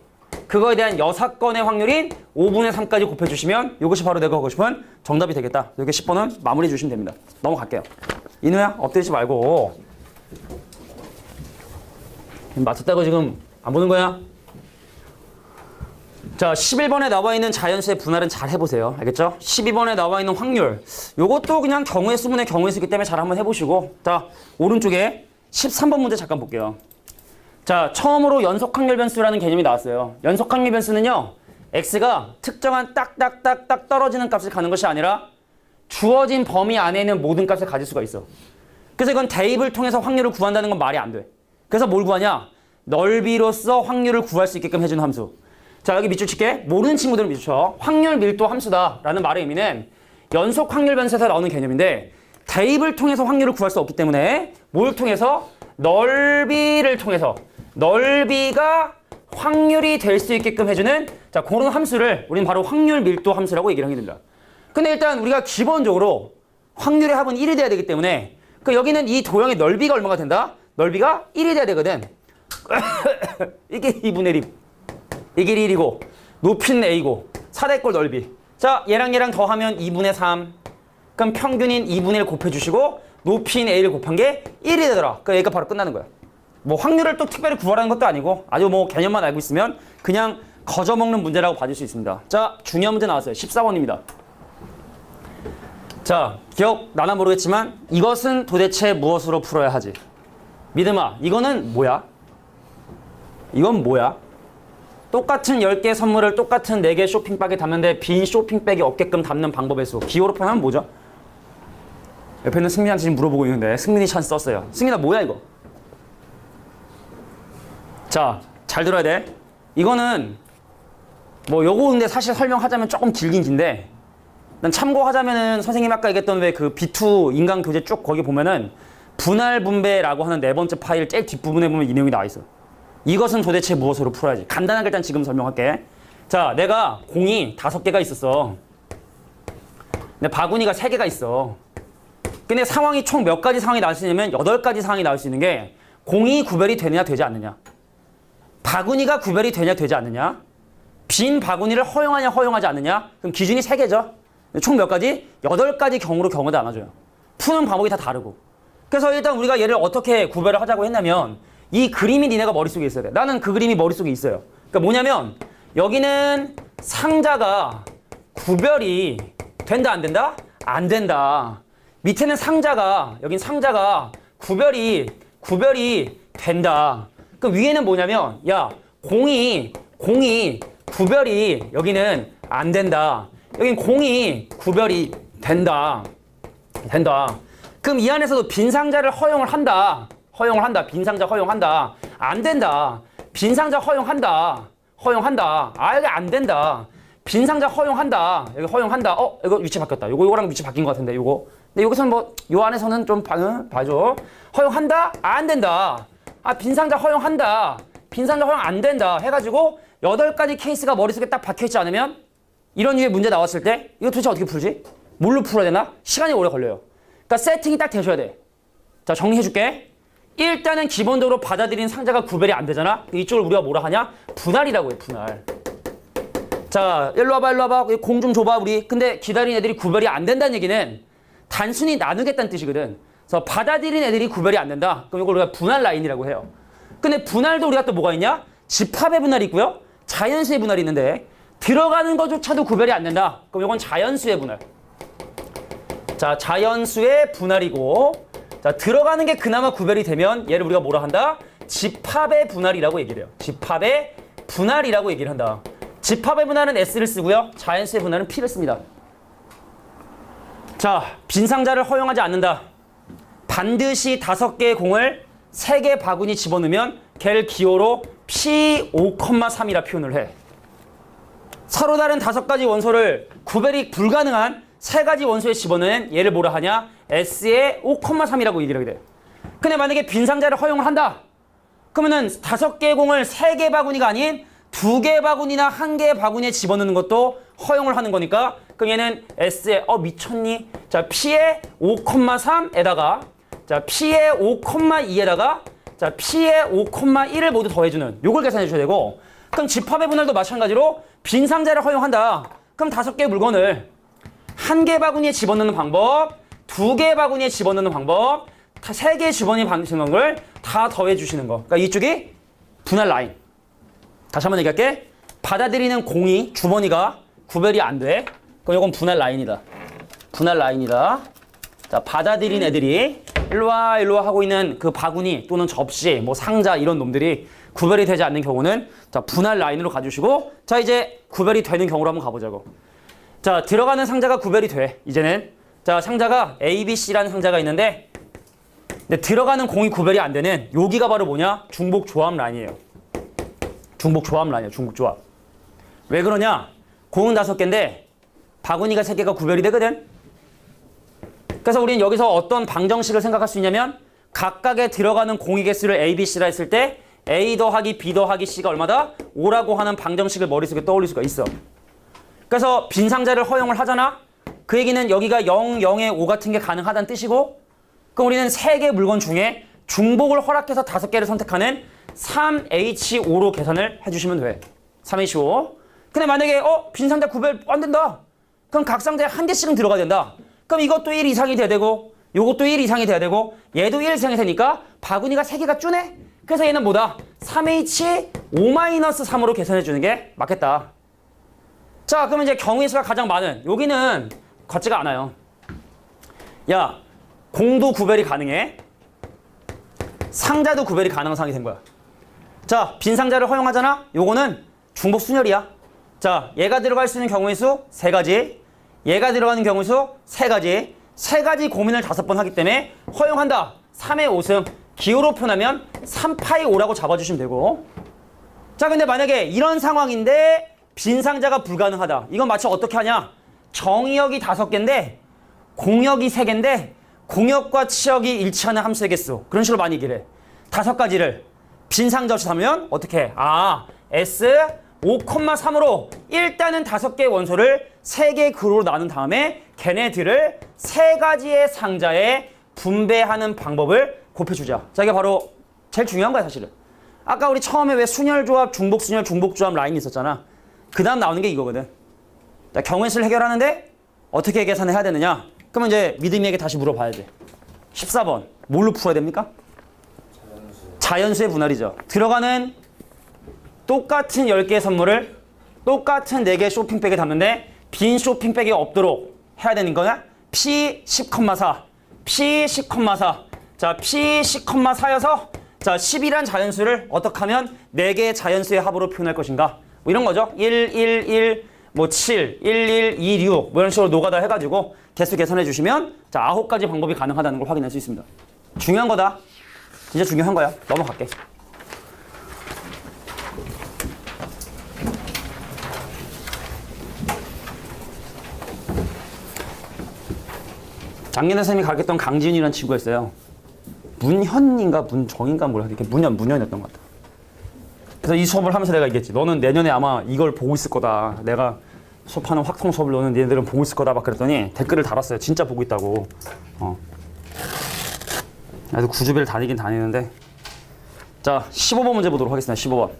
그거에 대한 여사건의 확률인 5분의 3까지 곱해주시면 이것이 바로 내가 하고 싶은 정답이 되겠다. 이렇게 10번은 마무리해 주시면 됩니다. 넘어갈게요. 이누야 엎드리지 말고. 맞췄다고 지금 안 보는 거야? 자, 11번에 나와 있는 자연수의 분할은 잘 해보세요. 알겠죠? 12번에 나와 있는 확률. 요것도 그냥 경우의 수분의 경우의 수기 때문에 잘 한번 해보시고. 자, 오른쪽에 13번 문제 잠깐 볼게요. 자, 처음으로 연속 확률 변수라는 개념이 나왔어요. 연속 확률 변수는요, x가 특정한 딱딱딱딱 떨어지는 값을 가는 것이 아니라 주어진 범위 안에 있는 모든 값을 가질 수가 있어. 그래서 이건 대입을 통해서 확률을 구한다는 건 말이 안 돼. 그래서 뭘 구하냐? 넓이로써 확률을 구할 수 있게끔 해주는 함수. 자, 여기 밑줄 칠게. 모르는 친구들은 밑줄 쳐. 확률 밀도 함수다라는 말의 의미는 연속 확률 변수에서 나오는 개념인데 대입을 통해서 확률을 구할 수 없기 때문에 뭘 통해서? 넓이를 통해서 넓이가 확률이 될 수 있게끔 해주는 자, 그런 함수를 우리는 바로 확률 밀도 함수라고 얘기를 하게 됩니다. 근데 일단 우리가 기본적으로 확률의 합은 1이 돼야 되기 때문에 여기는 이 도형의 넓이가 얼마가 된다? 넓이가 1이 돼야 되거든. 이게 2분의 1. 이게 1이고 높이는 a고 4대꼴 넓이. 자, 얘랑 더하면 2분의 3. 그럼 평균인 2분의 1 곱해주시고 높이인 a를 곱한 게 1이 되더라. 그러니까 얘가 바로 끝나는 거야. 뭐 확률을 또 특별히 구하라는 것도 아니고 아주 뭐 개념만 알고 있으면 그냥 거저먹는 문제라고 봐줄 수 있습니다. 자, 중요한 문제 나왔어요. 14번입니다. 자, 기억 나나 모르겠지만 이것은 도대체 무엇으로 풀어야 하지? 믿음아, 이거는 뭐야? 이건 뭐야? 똑같은 10개 선물을 똑같은 4개 쇼핑백에 담는데 빈 쇼핑백이 없게끔 담는 방법의 수. 기호로 표현하면 뭐죠? 옆에 있는 승민이한테 지금 물어보고 있는데 승민이 찬스 썼어요. 승민아 뭐야 이거? 자, 잘 들어야 돼. 이거는 뭐 요거 근데 사실 설명하자면 조금 길긴 긴데 난 참고하자면은 선생님 아까 얘기했던 왜 그 B2 인간 교재 쭉 거기 보면은 분할 분배라고 하는 네 번째 파일 제일 뒷부분에 보면 이 내용이 나와 있어. 이것은 도대체 무엇으로 풀어야지? 간단하게 일단 지금 설명할게. 자, 내가 공이 5개가 있었어. 근데 바구니가 3개가 있어. 근데 상황이 총 몇 가지 상황이 나올 수 있냐면 8가지 상황이 나올 수 있는 게 공이 구별이 되느냐 되지 않느냐, 바구니가 구별이 되냐 되지 않느냐, 빈 바구니를 허용하냐 허용하지 않느냐. 그럼 기준이 3개죠. 총 몇 가지? 8가지 경우로 경우도 나눠줘요. 푸는 방법이 다 다르고. 그래서 일단 우리가 얘를 어떻게 구별을 하자고 했냐면 이 그림이 니네가 머릿속에 있어야 돼. 나는 그 그림이 머릿속에 있어요. 그러니까 뭐냐면 여기는 상자가 구별이 된다 안 된다? 안 된다. 밑에는 상자가, 여긴 상자가 구별이 된다. 그럼 위에는 뭐냐면 야 공이 구별이 여기는 안 된다. 여긴 공이 구별이 된다. 그럼 이 안에서도 빈 상자를 허용을 한다. 빈 상자 허용한다. 안 된다. 빈 상자 허용한다. 아 여기 안 된다. 빈 상자 허용한다. 여기 허용한다. 이거 위치 바뀌었다. 요거랑 위치 바뀐 것 같은데 요거. 근데 여기서는 뭐 요 안에서는 좀 봐줘. 허용한다. 안 된다. 빈 상자 허용한다. 빈 상자 허용 안 된다. 해가지고 8가지 케이스가 머릿속에 딱 박혀있지 않으면 이런 류의 문제 나왔을 때 이거 도대체 어떻게 풀지? 뭘로 풀어야 되나? 시간이 오래 걸려요. 그러니까 세팅이 딱 되셔야 돼. 자, 정리해줄게. 일단은 기본적으로 받아들이는 상자가 구별이 안 되잖아. 이쪽을 우리가 뭐라 하냐? 분할이라고 해, 분할. 자, 일로 와봐. 공 좀 줘봐, 우리. 근데 기다리는 애들이 구별이 안 된다는 얘기는 단순히 나누겠다는 뜻이거든. 그래서 받아들이는 애들이 구별이 안 된다. 그럼 이걸 우리가 분할 라인이라고 해요. 근데 분할도 우리가 또 뭐가 있냐? 집합의 분할이 있고요. 자연수의 분할이 있는데 들어가는 것조차도 구별이 안 된다. 그럼 이건 자연수의 분할. 자, 자연수의 분할이고, 자, 들어가는 게 그나마 구별이 되면 얘를 우리가 뭐라 한다? 집합의 분할이라고 얘기를 해요. 집합의 분할이라고 얘기를 한다. 집합의 분할은 S를 쓰고요. 자연수의 분할은 P를 씁니다. 자, 빈 상자를 허용하지 않는다. 반드시 5개의 공을 3개 바구니 집어넣으면 걔를 기호로 P5,3이라 표현을 해. 서로 다른 5가지 원소를 구별이 불가능한 3가지 원소에 집어넣은 얘를 뭐라 하냐? S의 5,3이라고 얘기를 하게 돼. 근데 만약에 빈 상자를 허용을 한다. 그러면은 5개의 공을 3개 바구니가 아닌 2개 바구니나 1개의 바구니에 집어넣는 것도 허용을 하는 거니까 그럼 얘는 S의 미쳤니? 자, P의 5,3에다가 자, P의 5,2에다가 자, P의 5,1을 모두 더해주는 요걸 계산해 주셔야 되고, 그럼 집합의 분할도 마찬가지로 빈 상자를 허용한다. 그럼 5개의 물건을 1개 바구니에 집어넣는 방법, 2개 바구니에 집어넣는 방법, 3개의 주머니에 집어넣는 걸 다 더해주시는 거. 그러니까 이쪽이 분할 라인. 다시 한번 얘기할게. 받아들이는 공이, 주머니가 구별이 안 돼. 그럼 이건 분할 라인이다. 자, 받아들인 애들이 일로 와 하고 있는 그 바구니 또는 접시, 뭐 상자 이런 놈들이 구별이 되지 않는 경우는 자, 분할 라인으로 가주시고, 자, 이제 구별이 되는 경우로 한번 가보자고. 자, 들어가는 상자가 구별이 돼. 이제는 자, 상자가 A, B, C라는 상자가 있는데 근데 들어가는 공이 구별이 안 되는 여기가 바로 뭐냐? 중복 조합 라인이에요. 중복 조합. 왜 그러냐? 공은 5개인데 바구니가 3개가 구별이 되거든. 그래서 우리는 여기서 어떤 방정식을 생각할 수 있냐면 각각의 들어가는 공의 개수를 A, B, C라 했을 때 A 더하기 B 더하기 C가 얼마다? 5라고 하는 방정식을 머릿속에 떠올릴 수가 있어. 그래서 빈 상자를 허용을 하잖아. 그 얘기는 여기가 0, 0에 5 같은 게 가능하다는 뜻이고, 그럼 우리는 3개 물건 중에 중복을 허락해서 5개를 선택하는 3H5로 계산을 해주시면 돼. 3H5. 근데 만약에 빈 상자 구별 안 된다. 그럼 각 상자에 1개씩은 들어가야 된다. 그럼 이것도 1 이상이 돼야 되고 요것도 1 이상이 돼야 되고 얘도 1 이상이 되니까 바구니가 3개가 쪼네? 그래서 얘는 뭐다? 3H5-3으로 계산해 주는 게 맞겠다. 자, 그러면 이제 경우의 수가 가장 많은 여기는 같지가 않아요. 야, 공도 구별이 가능해. 상자도 구별이 가능한 상황이 된 거야. 자, 빈 상자를 허용하잖아. 요거는 중복 순열이야. 자, 얘가 들어갈 수 있는 경우의 수 3가지, 얘가 들어가는 경우의 수 3가지, 세 가지 고민을 5번 하기 때문에 허용한다. 3의 5승. 기호로 표현하면 3파이 5라고 잡아주시면 되고. 자, 근데 만약에 이런 상황인데 빈상자가 불가능하다. 이건 마치 어떻게 하냐? 정의역이 5개인데 공역이 3개인데 공역과 치역이 일치하는 함수의 개수. 그런 식으로 많이 얘기를 해. 5가지를 빈상자 없이 하면 어떻게 해? S 5,3으로 일단은 5개의 원소를 3개의 그룹으로 나눈 다음에 걔네들을 3가지의 상자에 분배하는 방법을 곱해주자. 자, 이게 바로 제일 중요한 거야, 사실은. 아까 우리 처음에 왜 순혈조합, 중복순혈, 중복조합 라인이 있었잖아. 그 다음 나오는 게 이거거든. 자, 경우의 수를 해결하는데 어떻게 계산해야 되느냐? 그러면 이제 믿음이에게 다시 물어봐야 돼. 14번. 뭘로 풀어야 됩니까? 자연수의 분할이죠. 들어가는 똑같은 10개의 선물을 똑같은 4개의 쇼핑백에 담는데 빈 쇼핑백이 없도록 해야 되는 거냐? P 10,4. P 10,4. 자, P 10,4여서 자, 10이란 자연수를 어떻게 하면 4개의 자연수의 합으로 표현할 것인가? 뭐 이런 거죠. 1, 1, 1, 뭐 7, 1, 1, 2, 6 뭐 이런 식으로 노가다 해가지고 개수 계산해 주시면 자, 9가지 방법이 가능하다는 걸 확인할 수 있습니다. 중요한 거다. 진짜 중요한 거야. 넘어갈게. 작년에 선생님이 가르쳤던 강지윤이라는 친구가 있어요. 문현인가 문정인가 몰라. 이렇게 문현이었던 것 같아. 그래서 이 수업을 하면서 내가 얘기했지. 너는 내년에 아마 이걸 보고 있을 거다. 내가 수업하는 확통 수업을 너는 얘네들은 보고 있을 거다. 막 그랬더니 댓글을 달았어요. 진짜 보고 있다고. 그래서 구주배를 다니긴 다니는데. 자, 15번 문제 보도록 하겠습니다. 15번.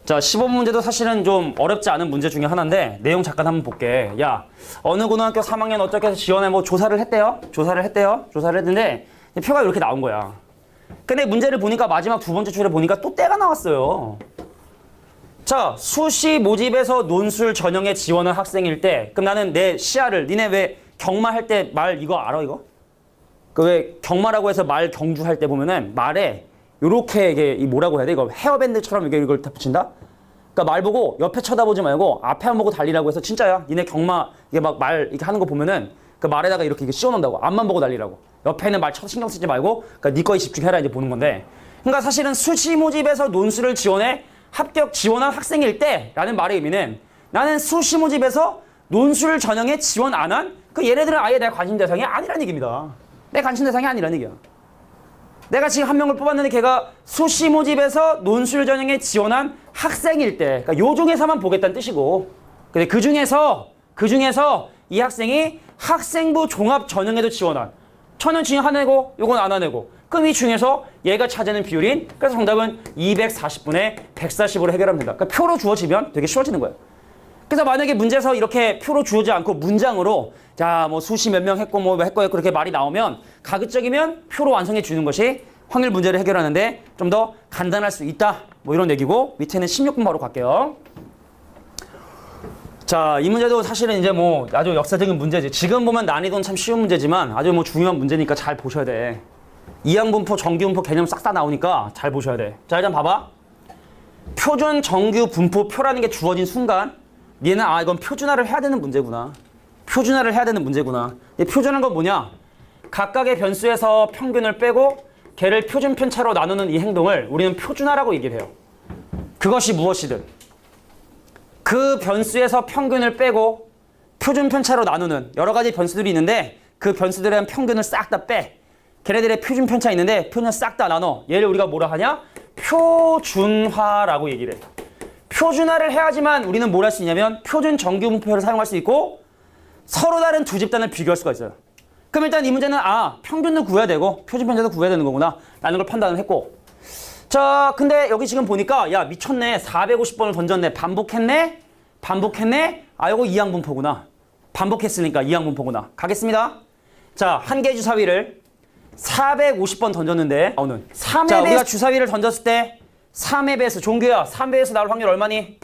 자, 15번 문제도 사실은 좀 어렵지 않은 문제 중에 하나인데 내용 잠깐 한번 볼게. 야, 어느 고등학교 3학년 어떻게 해서 지원해 뭐 조사를 했대요. 조사를 했는데 표가 이렇게 나온 거야. 근데 문제를 보니까 마지막 2번째 줄에 보니까 또 때가 나왔어요. 자, 수시 모집에서 논술 전형에 지원한 학생일 때 그럼 나는 내 시야를 니네 왜 경마할 때 말 이거 알아 이거? 그 왜 경마라고 해서 말 경주할 때 보면은 말에 요렇게 이게 뭐라고 해야 돼? 이거 헤어밴드처럼 이걸 다 붙인다? 그러니까 말 보고 옆에 쳐다보지 말고 앞에만 보고 달리라고 해서 진짜야. 니네 경마 이게 막 말 이렇게 하는 거 보면은 그 말에다가 이렇게 씌워놓는다고. 앞만 보고 달리라고. 옆에는 말 신경 쓰지 말고 그러니까 네 거에 집중해라 이제 보는 건데. 그러니까 사실은 수시 모집에서 논술을 지원해 합격 지원한 학생일 때라는 말의 의미는 나는 수시 모집에서 논술 전형에 지원 안 한 그 얘네들은 아예 내 관심 대상이 아니란 얘기입니다. 내 관심 대상이 아니란 얘기야. 내가 지금 한 명을 뽑았는데 걔가 수시 모집에서 논술 전형에 지원한 학생일 때, 그러니까 요 중에서만 보겠다는 뜻이고, 근데 그 중에서 이 학생이 학생부 종합 전형에도 지원한, 저는 지금 하내고, 요건 안 하내고, 그럼 이 중에서 얘가 차지하는 비율인, 그래서 정답은 240분의 140으로 해결하면 된다. 그러니까 표로 주어지면 되게 쉬워지는 거예요. 그래서 만약에 문제에서 이렇게 표로 주어지 않고 문장으로 자, 뭐 수시 몇 명 했고 뭐 했고 그렇게 말이 나오면 가급적이면 표로 완성해 주는 것이 확률 문제를 해결하는데 좀 더 간단할 수 있다. 뭐 이런 얘기고 밑에는 16번 바로 갈게요. 자, 이 문제도 사실은 이제 뭐 아주 역사적인 문제지. 지금 보면 난이도는 참 쉬운 문제지만 아주 뭐 중요한 문제니까 잘 보셔야 돼. 이항분포, 정규분포 개념 싹 다 나오니까 잘 보셔야 돼. 자, 일단 봐봐. 표준 정규 분포 표라는 게 주어진 순간 얘는 이건 표준화를 해야 되는 문제구나. 표준화를 해야 되는 문제구나. 표준화는 건 뭐냐? 각각의 변수에서 평균을 빼고 걔를 표준 편차로 나누는 이 행동을 우리는 표준화라고 얘기를 해요. 그것이 무엇이든 그 변수에서 평균을 빼고 표준 편차로 나누는 여러 가지 변수들이 있는데 그 변수들에 대한 평균을 싹 다 빼. 걔네들의 표준 편차 있는데 표준을 싹 다 나눠. 얘를 우리가 뭐라 하냐? 표준화라고 얘기를 해. 표준화를 해야지만 우리는 뭘 할 수 있냐면 표준 정규 분포를 사용할 수 있고 서로 다른 두 집단을 비교할 수가 있어요. 그럼 일단 이 문제는 평균도 구해야 되고 표준 편차도 구해야 되는 거구나 라는 걸 판단을 했고, 자, 근데 여기 지금 보니까 야 미쳤네. 450번을 던졌네. 반복했네. 요거 이항분포구나. 반복했으니까 이항분포구나. 가겠습니다. 자, 한 개 주사위를 450번 던졌는데 나오는 3의 자, 우리가 주사위를 던졌을 때 3의 배수, 종규야 3배에서 나올 확률 얼마니?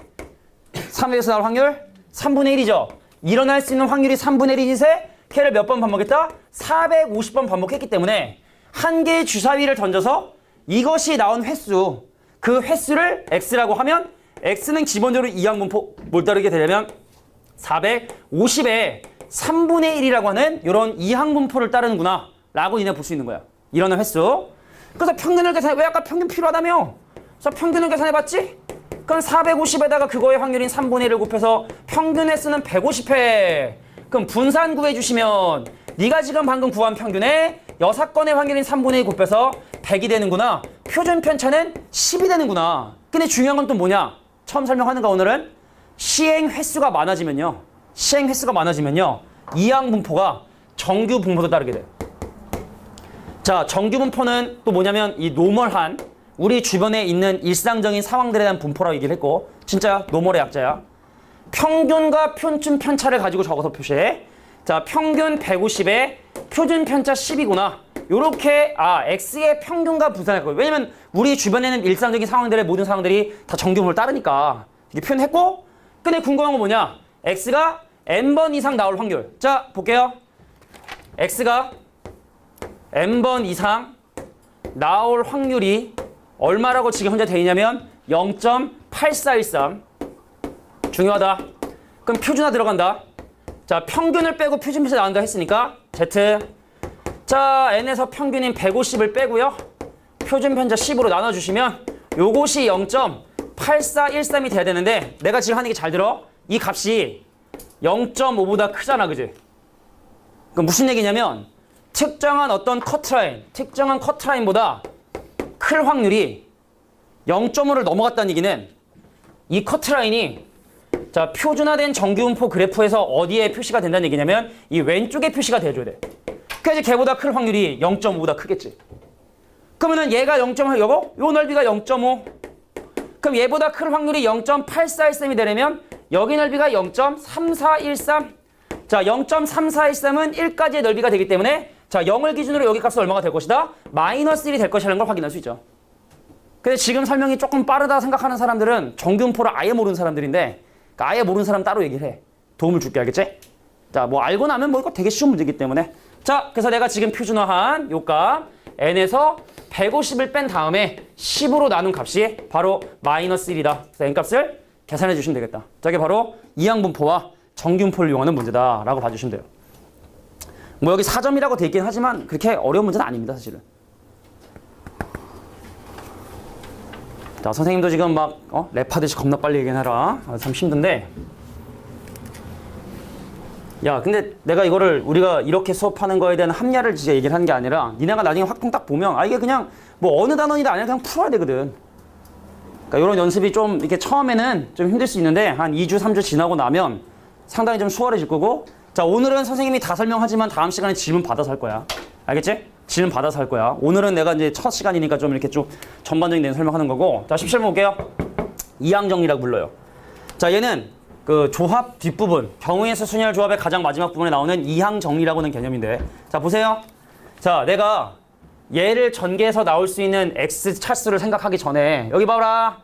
3배에서 나올 확률 3분의 1이죠. 일어날 수 있는 확률이 3분의 1이세 걔를 몇 번 반복했다? 450번 반복했기 때문에 한 개의 주사위를 던져서 이것이 나온 횟수, 그 횟수를 x라고 하면 x는 기본적으로 이항분포 뭘 따르게 되려면 450에 3분의 1이라고 하는 이런 이항분포를 따르는구나 라고 니네 볼 수 있는 거야. 일어난 횟수. 그래서 평균을 계산해. 왜 아까 평균 필요하다며? 그래서 평균을 계산해봤지? 그럼 450에다가 그거의 확률인 3분의 1을 곱해서 평균 횟수는 150회. 그럼 분산 구해주시면 네가 지금 방금 구한 평균에 6건의 확률인 3분의 1 곱해서 100이 되는구나. 표준 편차는 10이 되는구나. 근데 중요한 건 또 뭐냐? 처음 설명하는 거 오늘은 시행 횟수가 많아지면요. 시행 횟수가 많아지면요. 이항 분포가 정규 분포도 따르게 돼. 자, 정규 분포는 또 뭐냐면 이 노멀한 우리 주변에 있는 일상적인 상황들에 대한 분포라고 얘기를 했고 진짜 노멀의 약자야. 평균과 표준 편차를 가지고 적어서 표시해. 자, 평균 150에 표준 편차 10이구나. 요렇게 x의 평균과 분산할 거예요. 왜냐면 우리 주변에는 일상적인 상황들의 모든 상황들이 다 정규 분포를 따르니까 이렇게 표현했고 근데 궁금한 건 뭐냐? x가 n번 이상 나올 확률. 자, 볼게요. x가 n번 이상 나올 확률이 얼마라고 지금 현재 돼 있냐면 0.8413. 중요하다. 그럼 표준화 들어간다. 자, 평균을 빼고 표준 편차 나온다 했으니까 z. 자, n에서 평균인 150을 빼고요. 표준 편차 10으로 나눠주시면 요것이 0.8413이 돼야 되는데 내가 지금 하는 게 잘 들어. 이 값이 0.5보다 크잖아, 그지? 그럼 무슨 얘기냐면 특정한 어떤 커트라인, 특정한 커트라인보다 클 확률이 0.5를 넘어갔다는 얘기는 이 커트라인이 자, 표준화된 정규분포 그래프에서 어디에 표시가 된다는 얘기냐면 이 왼쪽에 표시가 돼줘야 돼. 그래서 걔보다 클 확률이 0.5보다 크겠지. 그러면은 얘가 0.5, 요 넓이가 0.5. 그럼 얘보다 클 확률이 0.8413이 되려면 여기 넓이가 0.3413. 자, 0.3413은 1까지의 넓이가 되기 때문에 자, 0을 기준으로 여기 값은 얼마가 될 것이다? 마이너스 1이 될 것이라는 걸 확인할 수 있죠. 근데 지금 설명이 조금 빠르다 생각하는 사람들은 정규분포를 아예 모르는 사람들인데 그러니까 아예 모르는 사람 따로 얘기를 해. 도움을 줄게, 알겠지? 자, 뭐 알고 나면 뭐 이거 되게 쉬운 문제이기 때문에 자, 그래서 내가 지금 표준화한 요 값 n에서 150을 뺀 다음에 10으로 나눈 값이 바로 마이너스 1이다. 그래서 n값을 계산해 주시면 되겠다. 자, 이게 바로 이항분포와 정규분포를 이용하는 문제다라고 봐주시면 돼요. 뭐 여기 4점이라고 돼 있긴 하지만 그렇게 어려운 문제는 아닙니다, 사실은. 자, 선생님도 지금 막 랩하듯이 겁나 빨리 얘기해라. 참 힘든데. 야, 근데 내가 이거를 우리가 이렇게 수업하는 거에 대한 합리화를 진짜 얘기를 하는 게 아니라 니네가 나중에 확통 딱 보면 이게 그냥 뭐 어느 단원이다 아니라 그냥 풀어야 되거든. 그러니까 이런 연습이 좀 이렇게 처음에는 좀 힘들 수 있는데 한 2주, 3주 지나고 나면 상당히 좀 수월해질 거고 자, 오늘은 선생님이 다 설명하지만 다음 시간에 질문 받아서 할 거야. 알겠지? 질문 받아서 할 거야. 오늘은 내가 이제 첫 시간이니까 좀 이렇게 좀 전반적인 내용 설명하는 거고 자, 17번 볼게요. 이항정리라고 불러요. 자, 얘는 그 조합 뒷부분, 경우의 수 순열 조합의 가장 마지막 부분에 나오는 이항정리라고 하는 개념인데 자, 보세요. 자, 내가 얘를 전개해서 나올 수 있는 x 차수를 생각하기 전에 여기 봐라.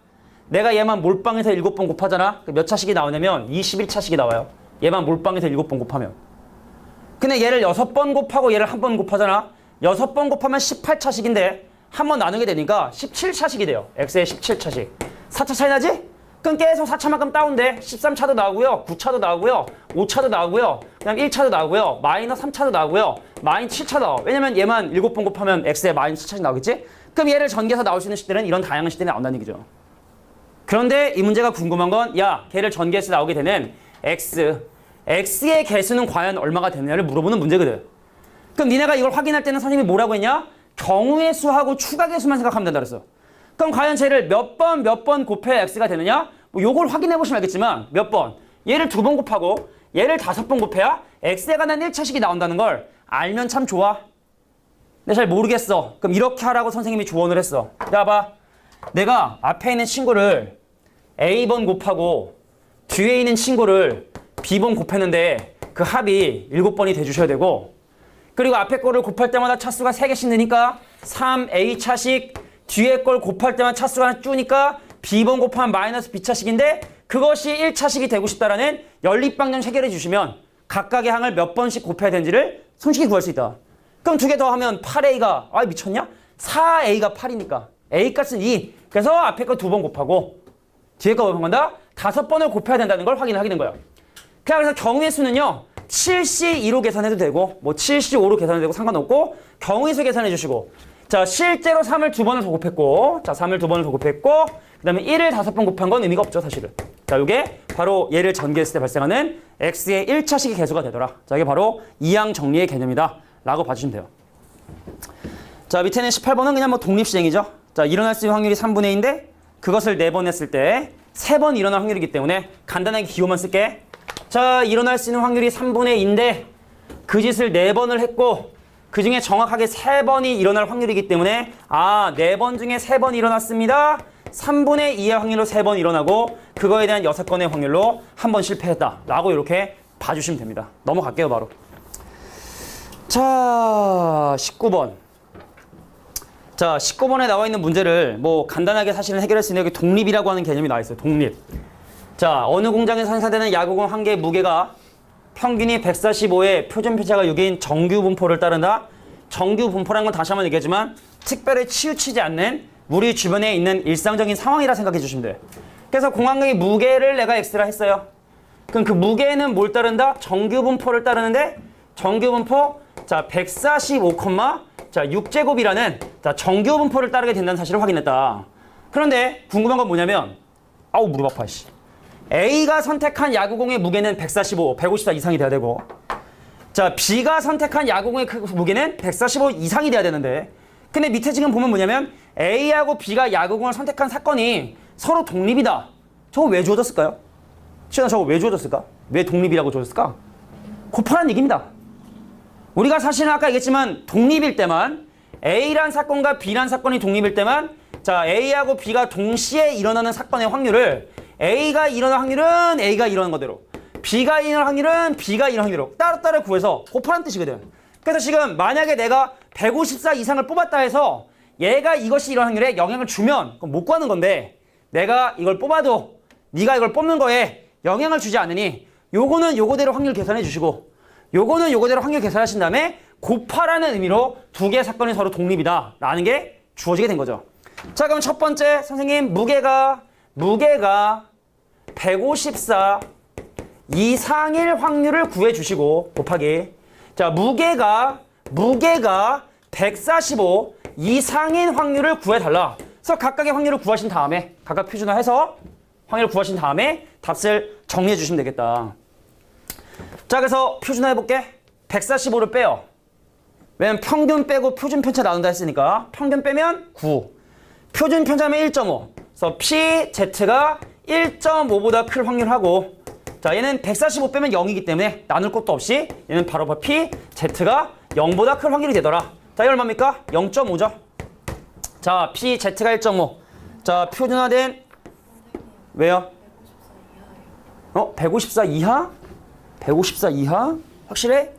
내가 얘만 몰빵해서 7번 곱하잖아. 몇 차식이 나오냐면 21차식이 나와요. 얘만 몰빵해서 7번 곱하면. 근데 얘를 6번 곱하고 얘를 1번 곱하잖아. 6번 곱하면 18차식인데 한 번 나누게 되니까 17차식이 돼요. x의 17차식. 4차 차이 나지? 그럼 계속 4차만큼 다운돼. 13차도 나오고요. 9차도 나오고요. 5차도 나오고요. 그냥 1차도 나오고요. 마이너스 3차도 나오고요. 마이너스 7차도 나와. 왜냐면 얘만 7번 곱하면 x의 마이너스 7차식 나오겠지? 그럼 얘를 전개해서 나올 수 있는 식들은 이런 다양한 식들이 나온다는 얘기죠. 그런데 이 문제가 궁금한 건 야, 걔를 전개해서 나오게 되는 x의 개수는 과연 얼마가 되느냐를 물어보는 문제거든. 그럼 니네가 이걸 확인할 때는 선생님이 뭐라고 했냐? 경우의 수하고 추가 개수만 생각하면 된다 그랬어. 그럼 과연 쟤를 몇 번 곱해야 x가 되느냐? 뭐 요걸 확인해 보시면 알겠지만 몇 번? 얘를 2번 곱하고 얘를 5번 곱해야 x에 관한 1차식이 나온다는 걸 알면 참 좋아. 근데 잘 모르겠어. 그럼 이렇게 하라고 선생님이 조언을 했어. 야, 봐. 내가 앞에 있는 친구를 a번 곱하고 뒤에 있는 친구를 b번 곱했는데 그 합이 7번이 돼주셔야 되고 그리고 앞에 거를 곱할 때마다 차수가 3개씩 느니까 3a 차식 뒤에 걸 곱할 때마다 차수가 하나 주니까 b번 곱하면 마이너스 b차식인데 그것이 1차식이 되고 싶다라는 연립방정 체결해 주시면 각각의 항을 몇 번씩 곱해야 되는지를 손쉽게 구할 수 있다. 그럼 2개 더 하면 8a가 미쳤냐? 4a가 8이니까 a 값은 2. 그래서 앞에 거 2번 곱하고 뒤에 거 곱한 건다 5번을 곱해야 된다는 걸 확인하게 된 거야. 그래서 경우의 수는요 7C2로 계산해도 되고 뭐 7C5로 계산해도 되고 상관없고 경우의 수 계산해 주시고 자 실제로 3을 2번을 더 곱했고 자 3을 2번을 더 곱했고 그 다음에 1을 5번 곱한 건 의미가 없죠 사실은. 자 이게 바로 얘를 전개했을 때 발생하는 x의 1차식의 계수가 되더라. 자 이게 바로 이항 정리의 개념이다 라고 봐주시면 돼요. 자 밑에는 18번은 그냥 뭐 독립시행이죠. 자 일어날 수 있는 확률이 3분의 2인데 그것을 4번 했을 때 3번 일어날 확률이기 때문에 간단하게 기호만 쓸게. 자 일어날 수 있는 확률이 3분의 2인데 그 짓을 4번을 했고 그 중에 정확하게 3번이 일어날 확률이기 때문에 4번 중에 3번 일어났습니다. 3분의 2의 확률로 3번 일어나고 그거에 대한 6건의 확률로 한 번 실패했다 라고 이렇게 봐주시면 됩니다. 넘어갈게요 바로. 자 19번. 자 19번에 나와 있는 문제를 뭐 간단하게 사실은 해결할 수 있는 여기 독립이라고 하는 개념이 나와 있어요. 독립. 자 어느 공장에서 생산되는 야구공 한 개의 무게가 평균이 145에 표준 편차가 6인 정규 분포를 따른다. 정규 분포라는 건 다시 한번 얘기하지만 특별히 치우치지 않는 우리 주변에 있는 일상적인 상황이라 생각해 주시면 돼요. 그래서 공항의 무게를 내가 X라 했어요. 그럼 그 무게는 뭘 따른다? 정규 분포를 따르는데 정규 분포 자 145, 자 6제곱이라는 자 정규 분포를 따르게 된다는 사실을 확인했다. 그런데 궁금한 건 뭐냐면 무릎 아파 씨. A가 선택한 야구공의 무게는 145, 154 이상이 돼야 되고 자 B가 선택한 야구공의 무게는 145 이상이 돼야 되는데 근데 밑에 지금 보면 뭐냐면 A하고 B가 야구공을 선택한 사건이 서로 독립이다. 저거 왜 주어졌을까요? 시연아 저거 왜 주어졌을까? 왜 독립이라고 주어졌을까? 곱하라는 얘기입니다. 우리가 사실은 아까 얘기했지만 독립일 때만 A란 사건과 B란 사건이 독립일 때만 자 A하고 B가 동시에 일어나는 사건의 확률을 A가 일어날 확률은 A가 일어나는 거대로 B가 일어날 확률은 B가 일어날 확률로 따로따로 구해서 곱하라는 뜻이거든. 그래서 지금 만약에 내가 154 이상을 뽑았다 해서 얘가 이것이 일어날 확률에 영향을 주면 그건 못 구하는 건데 내가 이걸 뽑아도 네가 이걸 뽑는 거에 영향을 주지 않으니 요거는 요거대로 확률 계산해 주시고 요거는 요거대로 확률 계산하신 다음에 곱하라는 의미로 두 개의 사건이 서로 독립이다 라는 게 주어지게 된 거죠. 자 그럼 첫 번째 선생님 무게가 154 이상일 확률을 구해 주시고 곱하기 자 무게가 145 이상인 확률을 구해달라. 그래서 각각의 확률을 구하신 다음에 각각 표준화해서 확률을 구하신 다음에 답을 정리해 주시면 되겠다. 자 그래서 표준화해 볼게. 145를 빼요. 왜냐면 평균 빼고 표준 편차 나눈다 했으니까 평균 빼면 9 표준 편차면 1.5 그래서 PZ가 1.5보다 클 확률하고 자 얘는 145 빼면 0이기 때문에 나눌 것도 없이 얘는 바로 PZ가 0보다 클 확률이 되더라. 자 이게 얼마입니까? 0.5죠. 자 PZ가 1.5 자 표준화된 왜요? 154 이하? 154 이하? 확실해?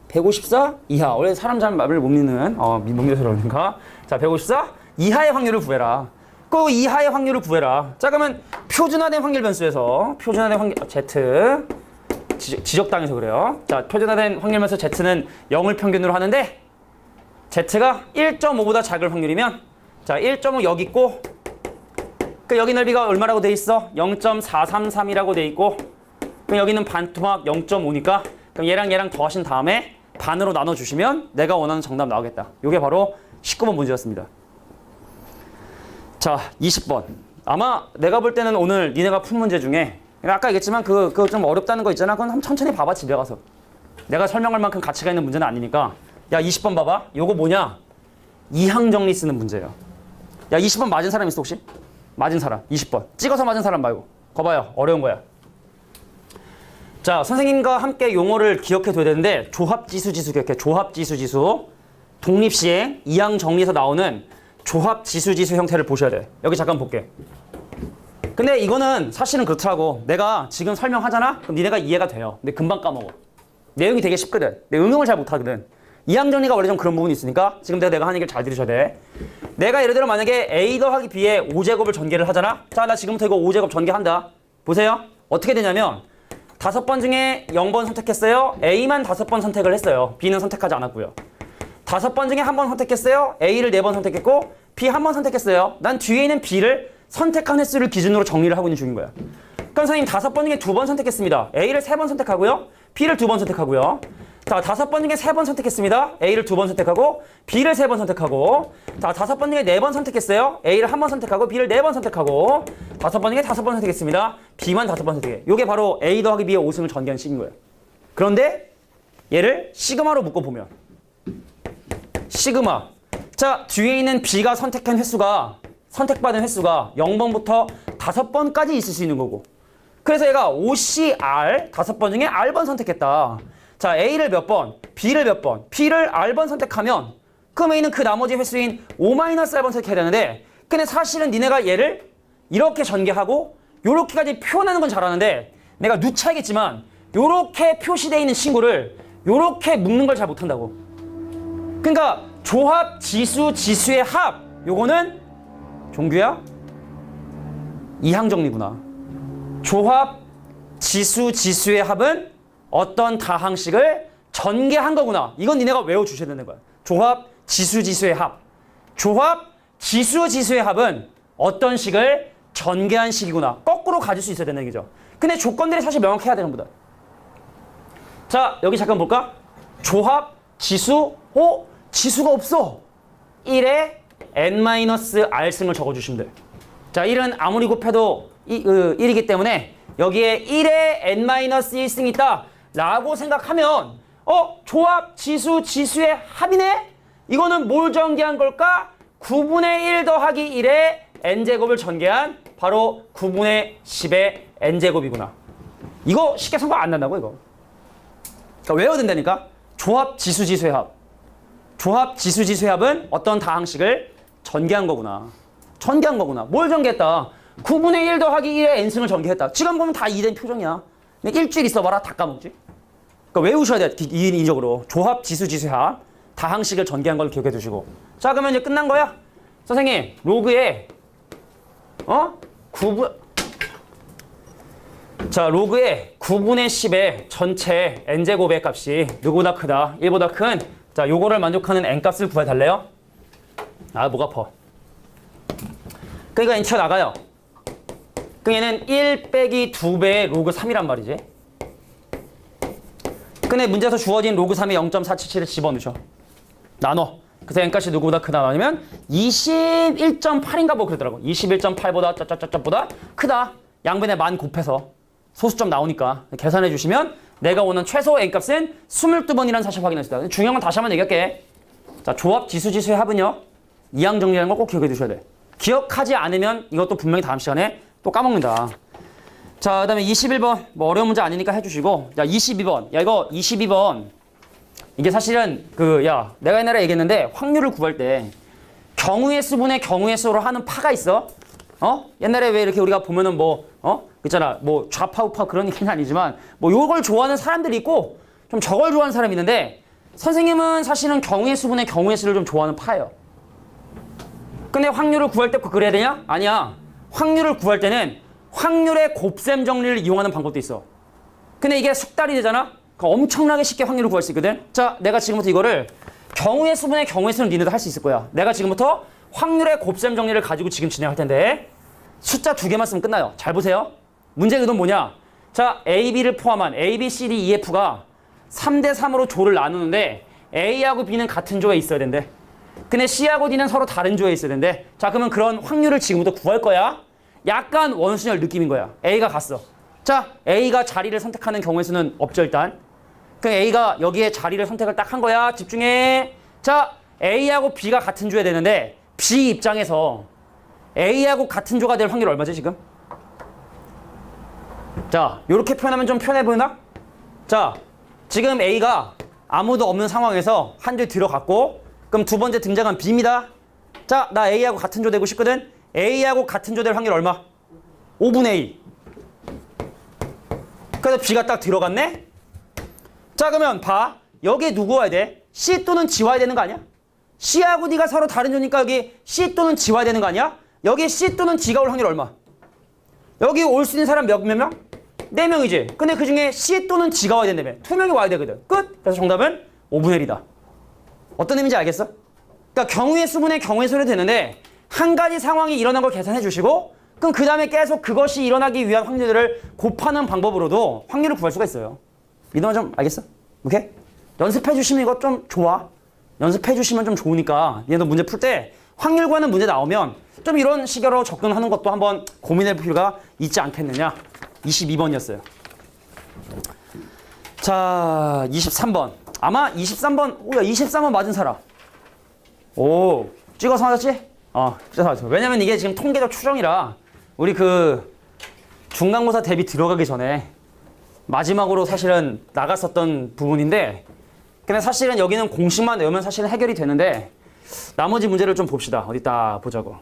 154 이하. 원래 사람 잘 말을 못 믿는 못 믿어서 그러는가? 자 154 이하의 확률을 구해라. 그 이하의 확률을 구해라. 자 그러면 표준화된 확률 변수에서 표준화된 확률 Z 지적당해서 그래요. 자 표준화된 확률 변수 Z는 0을 평균으로 하는데 Z가 1.5보다 작을 확률이면 자 1.5 여기 있고 그 여기 넓이가 얼마라고 돼 있어? 0.433이라고 돼 있고 그럼 여기는 반토막 0.5니까 그럼 얘랑 더하신 다음에 반으로 나눠주시면 내가 원하는 정답 나오겠다. 이게 바로 19번 문제였습니다. 자 20번 아마 내가 볼 때는 오늘 니네가 푼 문제 중에 아까 얘기했지만 그거 좀 어렵다는 거 있잖아. 그건 한번 천천히 봐봐 집에 가서. 내가 설명할 만큼 가치가 있는 문제는 아니니까. 야 20번 봐봐. 요거 뭐냐? 이항 정리 쓰는 문제예요. 야 20번 맞은 사람 있어 혹시? 맞은 사람 20번 찍어서 맞은 사람 말고 거 봐요. 어려운 거야. 자 선생님과 함께 용어를 기억해 둬야 되는데 조합지수 기억해. 조합지수 독립시행 이항 정리에서 나오는 조합지수 형태를 보셔야 돼. 여기 잠깐 볼게. 근데 이거는 사실은 그렇더라고. 내가 지금 설명하잖아? 그럼 니네가 이해가 돼요. 근데 금방 까먹어. 내용이 되게 쉽거든. 근데 응용을 잘 못하거든. 이항 정리가 원래 좀 그런 부분이 있으니까 지금 내가 하는 얘기를 잘 들으셔야 돼. 내가 예를 들어 만약에 A 더하기 B에 5제곱을 전개를 하잖아? 자, 나 지금부터 이거 5제곱 전개한다. 보세요. 어떻게 되냐면 5번 중에 0번 선택했어요. A만 5번 선택을 했어요. B는 선택하지 않았고요. 5번 중에 1번 선택했어요. A를 4번 선택했고 B 1번 선택했어요. 난 뒤에 있는 B를 선택한 횟수를 기준으로 정리를 하고 있는 중인 거야. 그럼 선생님 5번 중에 2번 선택했습니다. A를 3번 선택하고요. B를 2번 선택하고요. 자, 5번 중에 3번 선택했습니다. A를 2번 선택하고 B를 3번 선택하고 자, 5번 중에 4번 선택했어요. A를 1번 선택하고 B를 4번 선택하고 5번 중에 5번 선택했습니다. B만 5번 선택해. 요게 바로 A 더하기 B의 5승을 전개한 식인 거예요. 그런데 얘를 시그마로 묶어보면 시그마 자, 뒤에 있는 B가 선택받은 횟수가 0번부터 5번까지 있을 수 있는 거고 그래서 얘가 OCR 5번 중에 R번 선택했다. 자, A를 몇 번, B를 몇 번, P를 R번 선택하면 그럼 A는 그 나머지 횟수인 O-R번 선택해야 되는데 근데 사실은 니네가 얘를 이렇게 전개하고 요렇게까지 표현하는 건 잘하는데 내가 누차겠지만 요렇게 표시되어 있는 친구를 요렇게 묶는 걸 잘 못한다고. 그러니까 조합, 지수, 지수의 합 요거는 종규야? 이항정리구나. 조합, 지수, 지수의 합은 어떤 다항식을 전개한 거구나. 이건 니네가 외워주셔야 되는 거야. 조합, 지수, 지수의 합. 조합, 지수, 지수의 합은 어떤 식을 전개한 식이구나. 거꾸로 가질 수 있어야 되는 얘기죠. 근데 조건들이 사실 명확해야 되는 거다. 자, 여기 잠깐 볼까? 조합, 지수, 지수가 없어. 1에 n-r승을 적어주시면 돼. 자, 1은 아무리 곱해도 1이기 때문에 여기에 1에 n-1승이 있다 라고 생각하면 조합, 지수, 지수의 합이네? 이거는 뭘 전개한 걸까? 9분의 1 더하기 1에 n제곱을 전개한 바로 9분의 10의 n제곱이구나. 이거 쉽게 생각 안 난다고 이거. 그러니까 외워야 된다니까. 조합, 지수, 지수의 합. 조합, 지수, 지수의 합은 어떤 다항식을 전개한 거구나. 전개한 거구나. 뭘 전개했다? 9분의 1 더하기 1의 n승을 전개했다. 지금 보면 다 이된 표정이야. 근데 일주일 있어봐라 다 까먹지. 그러니까 외우셔야 돼. 인위적으로. 조합, 지수, 지수의 합. 다항식을 전개한 걸 기억해 두시고. 자, 그러면 이제 끝난 거야? 선생님, 로그에 9분의 10의 전체 n제곱의 값이 누구보다 크다. 1보다 큰. 자, 요거를 만족하는 n값을 구해달래요. 아, 목 아파. 그러니까 인치가 나가요. 그 얘는 1 빼기 2배의 로그 3이란 말이지. 근데 문제에서 주어진 로그 3의 0.477을 집어넣으셔. 나눠. 그래서 n값이 누구보다 크다 나누면 21.8인가 뭐 그러더라고. 21.8보다 쩌쩌쩌쩌보다 크다. 양변에 만 곱해서 소수점 나오니까 계산해 주시면 내가 원하는 최소 n값은 22번이라는 사실 확인했습니다. 중요한 건 다시 한번 얘기할게. 자, 조합, 지수, 지수의 합은요. 이항 정리라는 걸 꼭 기억해 두셔야 돼. 기억하지 않으면 이것도 분명히 다음 시간에 또 까먹는다. 자, 그 다음에 21번. 뭐 어려운 문제 아니니까 해주시고. 자, 22번. 야, 이거 22번. 이게 사실은 내가 옛날에 얘기했는데 확률을 구할 때 경우의 수분의 경우의 수로 하는 파가 있어. 옛날에 왜 이렇게 우리가 보면은 있잖아. 뭐 좌파, 우파 그런 얘기는 아니지만 뭐 요걸 좋아하는 사람들이 있고 좀 저걸 좋아하는 사람이 있는데 선생님은 사실은 경우의 수분의 경우의 수를 좀 좋아하는 파예요. 근데 확률을 구할 때 꼭 그래야 되냐? 아니야. 확률을 구할 때는 확률의 곱셈 정리를 이용하는 방법도 있어. 근데 이게 숙달이 되잖아? 그럼 엄청나게 쉽게 확률을 구할 수 있거든? 자, 내가 지금부터 이거를 경우의 수분의 경우의 수는 니네도 할 수 있을 거야. 내가 지금부터 확률의 곱셈 정리를 가지고 지금 진행할 텐데 숫자 2개만 쓰면 끝나요. 잘 보세요. 문제의 의도는 뭐냐? 자, A, B를 포함한 A, B, C, D, E, F가 3대 3으로 조를 나누는데 A하고 B는 같은 조에 있어야 된대. 근데 C하고 D는 서로 다른 조에 있어야 된대. 자, 그러면 그런 확률을 지금부터 구할 거야. 약간 원순열 느낌인 거야. A가 갔어. 자, A가 자리를 선택하는 경우의 수는 없죠, 일단. 그럼 A가 여기에 자리를 선택을 딱 한 거야. 집중해. 자, A하고 B가 같은 조에 되는데 B 입장에서 A하고 같은 조가 될 확률 얼마지, 지금? 자, 요렇게 표현하면 좀 편해 보이나? 자, 지금 A가 아무도 없는 상황에서 한 줄 들어갔고 그럼 두 번째 등장한 B입니다. 자, 나 A하고 같은 조 되고 싶거든. A하고 같은 조 될 확률 얼마? 5분의 2. 그래서 B가 딱 들어갔네? 자, 그러면 봐. 여기에 누구 와야 돼? C 또는 G 와야 되는 거 아니야? C하고 D가 서로 다른 조니까 여기 C 또는 G 와야 되는 거 아니야? 여기 C 또는 G가 올 확률 얼마? 여기 올 수 있는 사람 몇 명? 4명이지. 근데 그 중에 C 또는 G가 와야 된다며. 2명이 와야 되거든. 끝! 그래서 정답은 5분의 1이다. 어떤 의미인지 알겠어? 그러니까 경우의 수분의 경우의 수를 되는데 한 가지 상황이 일어난 걸 계산해 주시고 그럼 그 다음에 계속 그것이 일어나기 위한 확률을 곱하는 방법으로도 확률을 구할 수가 있어요. 이동안 좀 알겠어? 오케이? 연습해 주시면 이거 좀 좋아. 연습해 주시면 좀 좋으니까 얘도 문제 풀 때 확률 구하는 문제 나오면 좀 이런 식으로 접근하는 것도 한번 고민해 볼 필요가 있지 않겠느냐. 22번이었어요. 자, 23번. 아마 23번, 오야 23번 맞은 사람. 오, 찍어서 맞았지? 찍어서 맞았어. 왜냐면 이게 지금 통계적 추정이라 우리 그 중간고사 대비 들어가기 전에 마지막으로 사실은 나갔었던 부분인데, 근데 사실은 여기는 공식만 외우면 사실은 해결이 되는데 나머지 문제를 좀 봅시다. 어디 딱 보자고.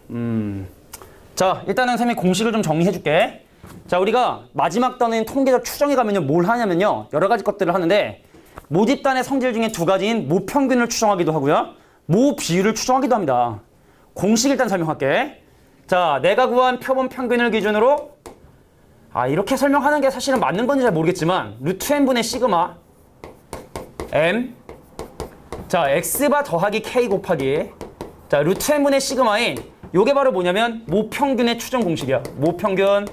자, 일단은 선생님이 공식을 좀 정리해 줄게. 자, 우리가 마지막 단어인 통계적 추정에 가면요 뭘 하냐면요 여러 가지 것들을 하는데, 모집단의 성질 중에 두 가지인 모평균을 추정하기도 하고요, 모비율을 추정하기도 합니다. 공식 일단 설명할게. 자, 내가 구한 표본 평균을 기준으로, 이렇게 설명하는 게 사실은 맞는 건지 잘 모르겠지만 루트 n분의 시그마 m, 자 x바 더하기 k 곱하기, 자 루트 n분의 시그마인 요게 바로 뭐냐면 모평균의 추정 공식이야. 모평균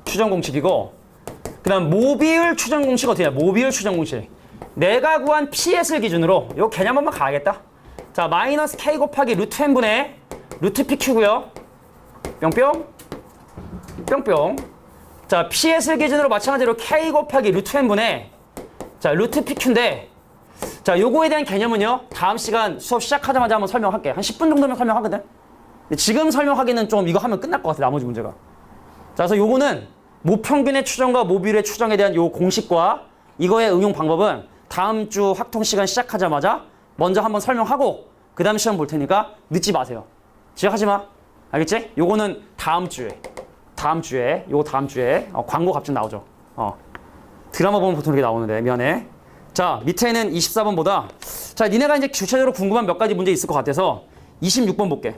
추정 공식이고, 그 다음 모비율 추정 공식 어떻게 해? 모비율 추정 공식, 내가 구한 ps를 기준으로 요 개념 한번 가야겠다. 자, 마이너스 k 곱하기 루트 n분의 루트 pq고요. 뿅뿅 뿅뿅. 자, ps를 기준으로 마찬가지로 k 곱하기 루트 n분의 자 루트 pq인데, 자 요거에 대한 개념은요 다음 시간 수업 시작하자마자 한번 설명할게. 한 10분 정도면 설명하거든. 근데 지금 설명하기는 좀 이거 하면 끝날 것 같아, 나머지 문제가. 자, 그래서 요거는 모평균의 추정과 모비율의 추정에 대한 요 공식과 이거의 응용 방법은 다음 주 확통 시간 시작하자마자 먼저 한번 설명하고 그 다음 시험 볼 테니까 늦지 마세요. 지각하지 마. 알겠지? 요거는 다음 주에 광고 갑자기 나오죠. 드라마 보면 보통 이렇게 나오는데 미안해. 자, 밑에는 24번보다 자, 니네가 이제 구체적으로 궁금한 몇 가지 문제 있을 것 같아서 26번 볼게.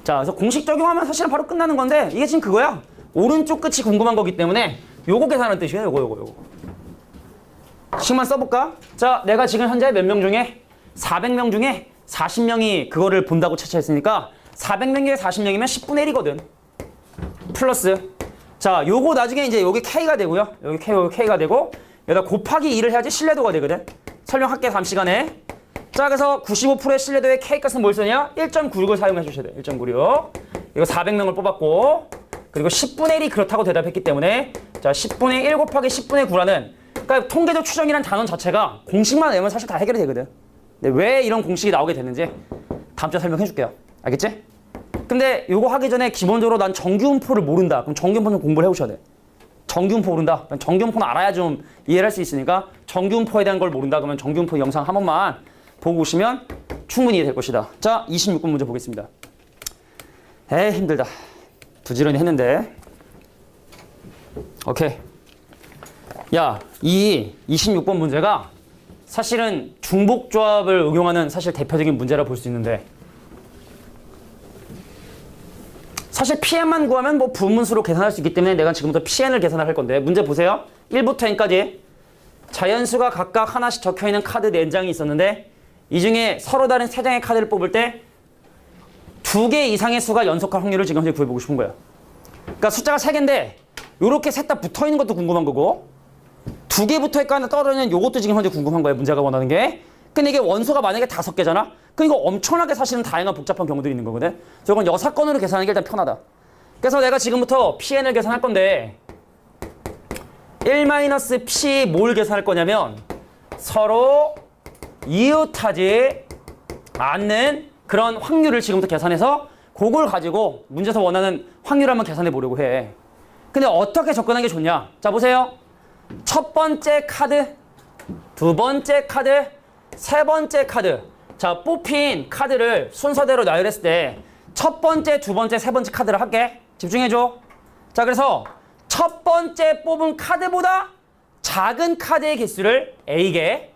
자, 그래서 공식 적용하면 사실은 바로 끝나는 건데 이게 지금 그거야. 오른쪽 끝이 궁금한 거기 때문에 요거 계산하는 뜻이에요. 요거. 식만 써볼까? 자, 내가 지금 현재 몇 명 중에 400명 중에 40명이 그거를 본다고 채취했으니까 400명 중에 40명이면 10분의 1이거든. 플러스, 자, 요거 나중에 이제 여기 K가 되고요. 여기 K가 되고, 여기다 곱하기 2를 해야지 신뢰도가 되거든. 설명할게, 다음 시간에. 자, 그래서 95%의 신뢰도의 K값은 뭘 쓰냐? 1.96을 사용해 주셔야 돼. 1.96. 이거 400명을 뽑았고, 그리고 10분의 1이 그렇다고 대답했기 때문에, 자, 10분의 1 곱하기 10분의 9라는, 그러니까 통계적 추정이란 단원 자체가 공식만 외우면 사실 다 해결이 되거든. 근데 왜 이런 공식이 나오게 되는지 다음 주에 설명해 줄게요. 알겠지? 근데 요거 하기 전에 기본적으로 난 정규분포를 모른다. 그럼 정규분포 좀 공부를 해오셔야 돼. 정규분포 모른다. 정규분포는 알아야 좀 이해를 할 수 있으니까 정규분포에 대한 걸 모른다. 그러면 정규분포 영상 한 번만 보고 오시면 충분히 이해될 것이다. 자, 26번 문제 보겠습니다. 에이, 힘들다. 부지런히 했는데. 오케이. 야, 이 26번 문제가 사실은 중복조합을 응용하는 사실 대표적인 문제라 볼 수 있는데, 사실 PN만 구하면 뭐 부분수로 계산할 수 있기 때문에 내가 지금부터 PN을 계산할 건데, 문제 보세요. 1부터 n까지 자연수가 각각 하나씩 적혀있는 카드 4장이 있었는데 이 중에 서로 다른 3장의 카드를 뽑을 때 2개 이상의 수가 연속할 확률을 지금 현재 구해보고 싶은 거야. 그러니까 숫자가 3개인데 요렇게 셋 다 붙어있는 것도 궁금한 거고, 2개 붙어있고 하나 떨어지는 요것도 지금 현재 궁금한 거야, 문제가 원하는 게. 근데 이게 원소가 만약에 5개잖아? 그럼 이거 엄청나게 사실은 다양한 복잡한 경우들이 있는 거거든. 그래서 이건 여사건으로 계산하는 게 일단 편하다. 그래서 내가 지금부터 PN을 계산할 건데 1-P 뭘 계산할 거냐면 서로 이웃하지 않는 그런 확률을 지금부터 계산해서 그걸 가지고 문제에서 원하는 확률을 한번 계산해 보려고 해. 근데 어떻게 접근하는 게 좋냐? 자, 보세요. 첫 번째 카드, 두 번째 카드, 세 번째 카드. 자, 뽑힌 카드를 순서대로 나열했을 때 첫 번째, 두 번째, 세 번째 카드를 할게. 집중해줘. 자, 그래서 첫 번째 뽑은 카드보다 작은 카드의 개수를 A개,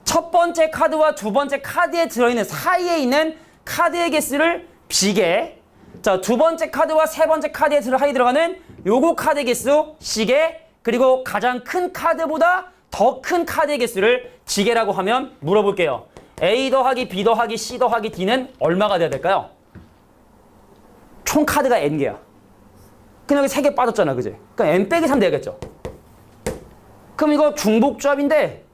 첫 번째 카드와 두 번째 카드에 들어있는 사이에 있는 카드의 개수를 B개, 자, 두 번째 카드와 세 번째 카드에 들어가는 요거 카드 개수 C개, 그리고 가장 큰 카드보다 더 큰 카드의 개수를 D개라고 하면 물어볼게요. A 더하기 B 더하기 C 더하기 D는 얼마가 돼야 될까요? 총 카드가 N개야. 그냥 여기 3개 빠졌잖아, 그지? 그러니까 N 빼기 3 돼야겠죠? 그럼 이거 중복조합인데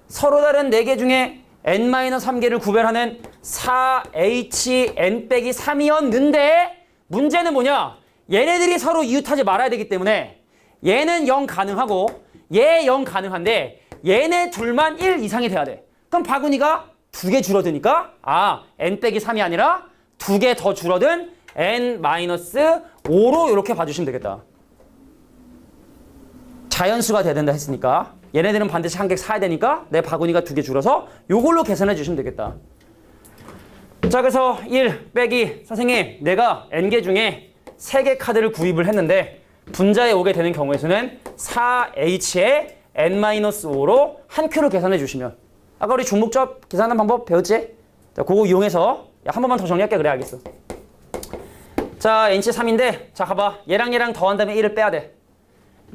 서로 다른 4개 중에 n-3개를 구별하는 4hn 빼기 3이었는데 문제는 뭐냐? 얘네들이 서로 이웃하지 말아야 되기 때문에 얘는 0 가능하고 얘 0 가능한데 얘네 둘만 1 이상이 돼야 돼. 그럼 바구니가 2개 줄어드니까 n 빼기 3이 아니라 2개 더 줄어든 n-5로 이렇게 봐주시면 되겠다. 자연수가 돼야 된다 했으니까 얘네들은 반드시 한 개 사야 되니까 내 바구니가 2개 줄어서 요걸로 계산해 주시면 되겠다. 자, 그래서 1 빼기 선생님 내가 n개 중에 3개 카드를 구입을 했는데 분자에 오게 되는 경우에서는 4h에 n-5로 한 큐로 계산해 주시면 아까 우리 중복조합 계산하는 방법 배웠지? 자, 그거 이용해서 한 번만 더 정리할게. 그래 알겠어. 자, nc 3인데 자 가봐. 얘랑 얘랑 더한 다음에 1을 빼야 돼.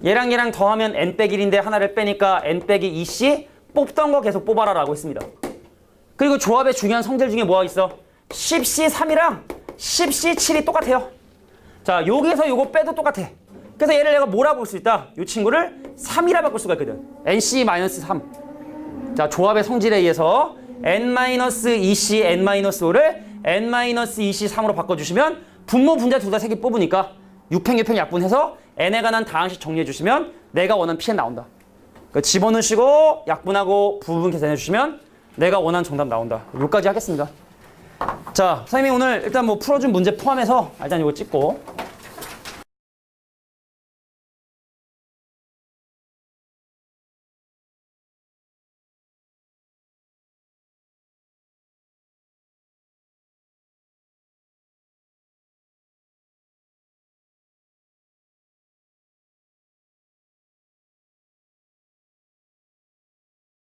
얘랑 얘랑 더하면 n 빼기 1인데 하나를 빼니까 n 빼기 2c 뽑던 거 계속 뽑아라 라고 했습니다. 그리고 조합의 중요한 성질 중에 뭐가 있어? 10c3이랑 10c7이 똑같아요. 자, 여기에서 요거 빼도 똑같아. 그래서 얘를 내가 뭐라 볼 수 있다? 이 친구를 3이라 바꿀 수가 있거든. nc-3. 자, 조합의 성질에 의해서 n-2c, n-5를 n-2c3으로 바꿔주시면 분모, 분자 둘 다 3개 뽑으니까 6팽, 6팽 약분해서 n에 관한 다항식 정리해 주시면 내가 원하는 pn 나온다. 그러니까 집어넣으시고 약분하고 부분 계산해 주시면 내가 원하는 정답 나온다. 여기까지 하겠습니다. 자, 선생님이 오늘 일단 뭐 풀어준 문제 포함해서 일단 이거 찍고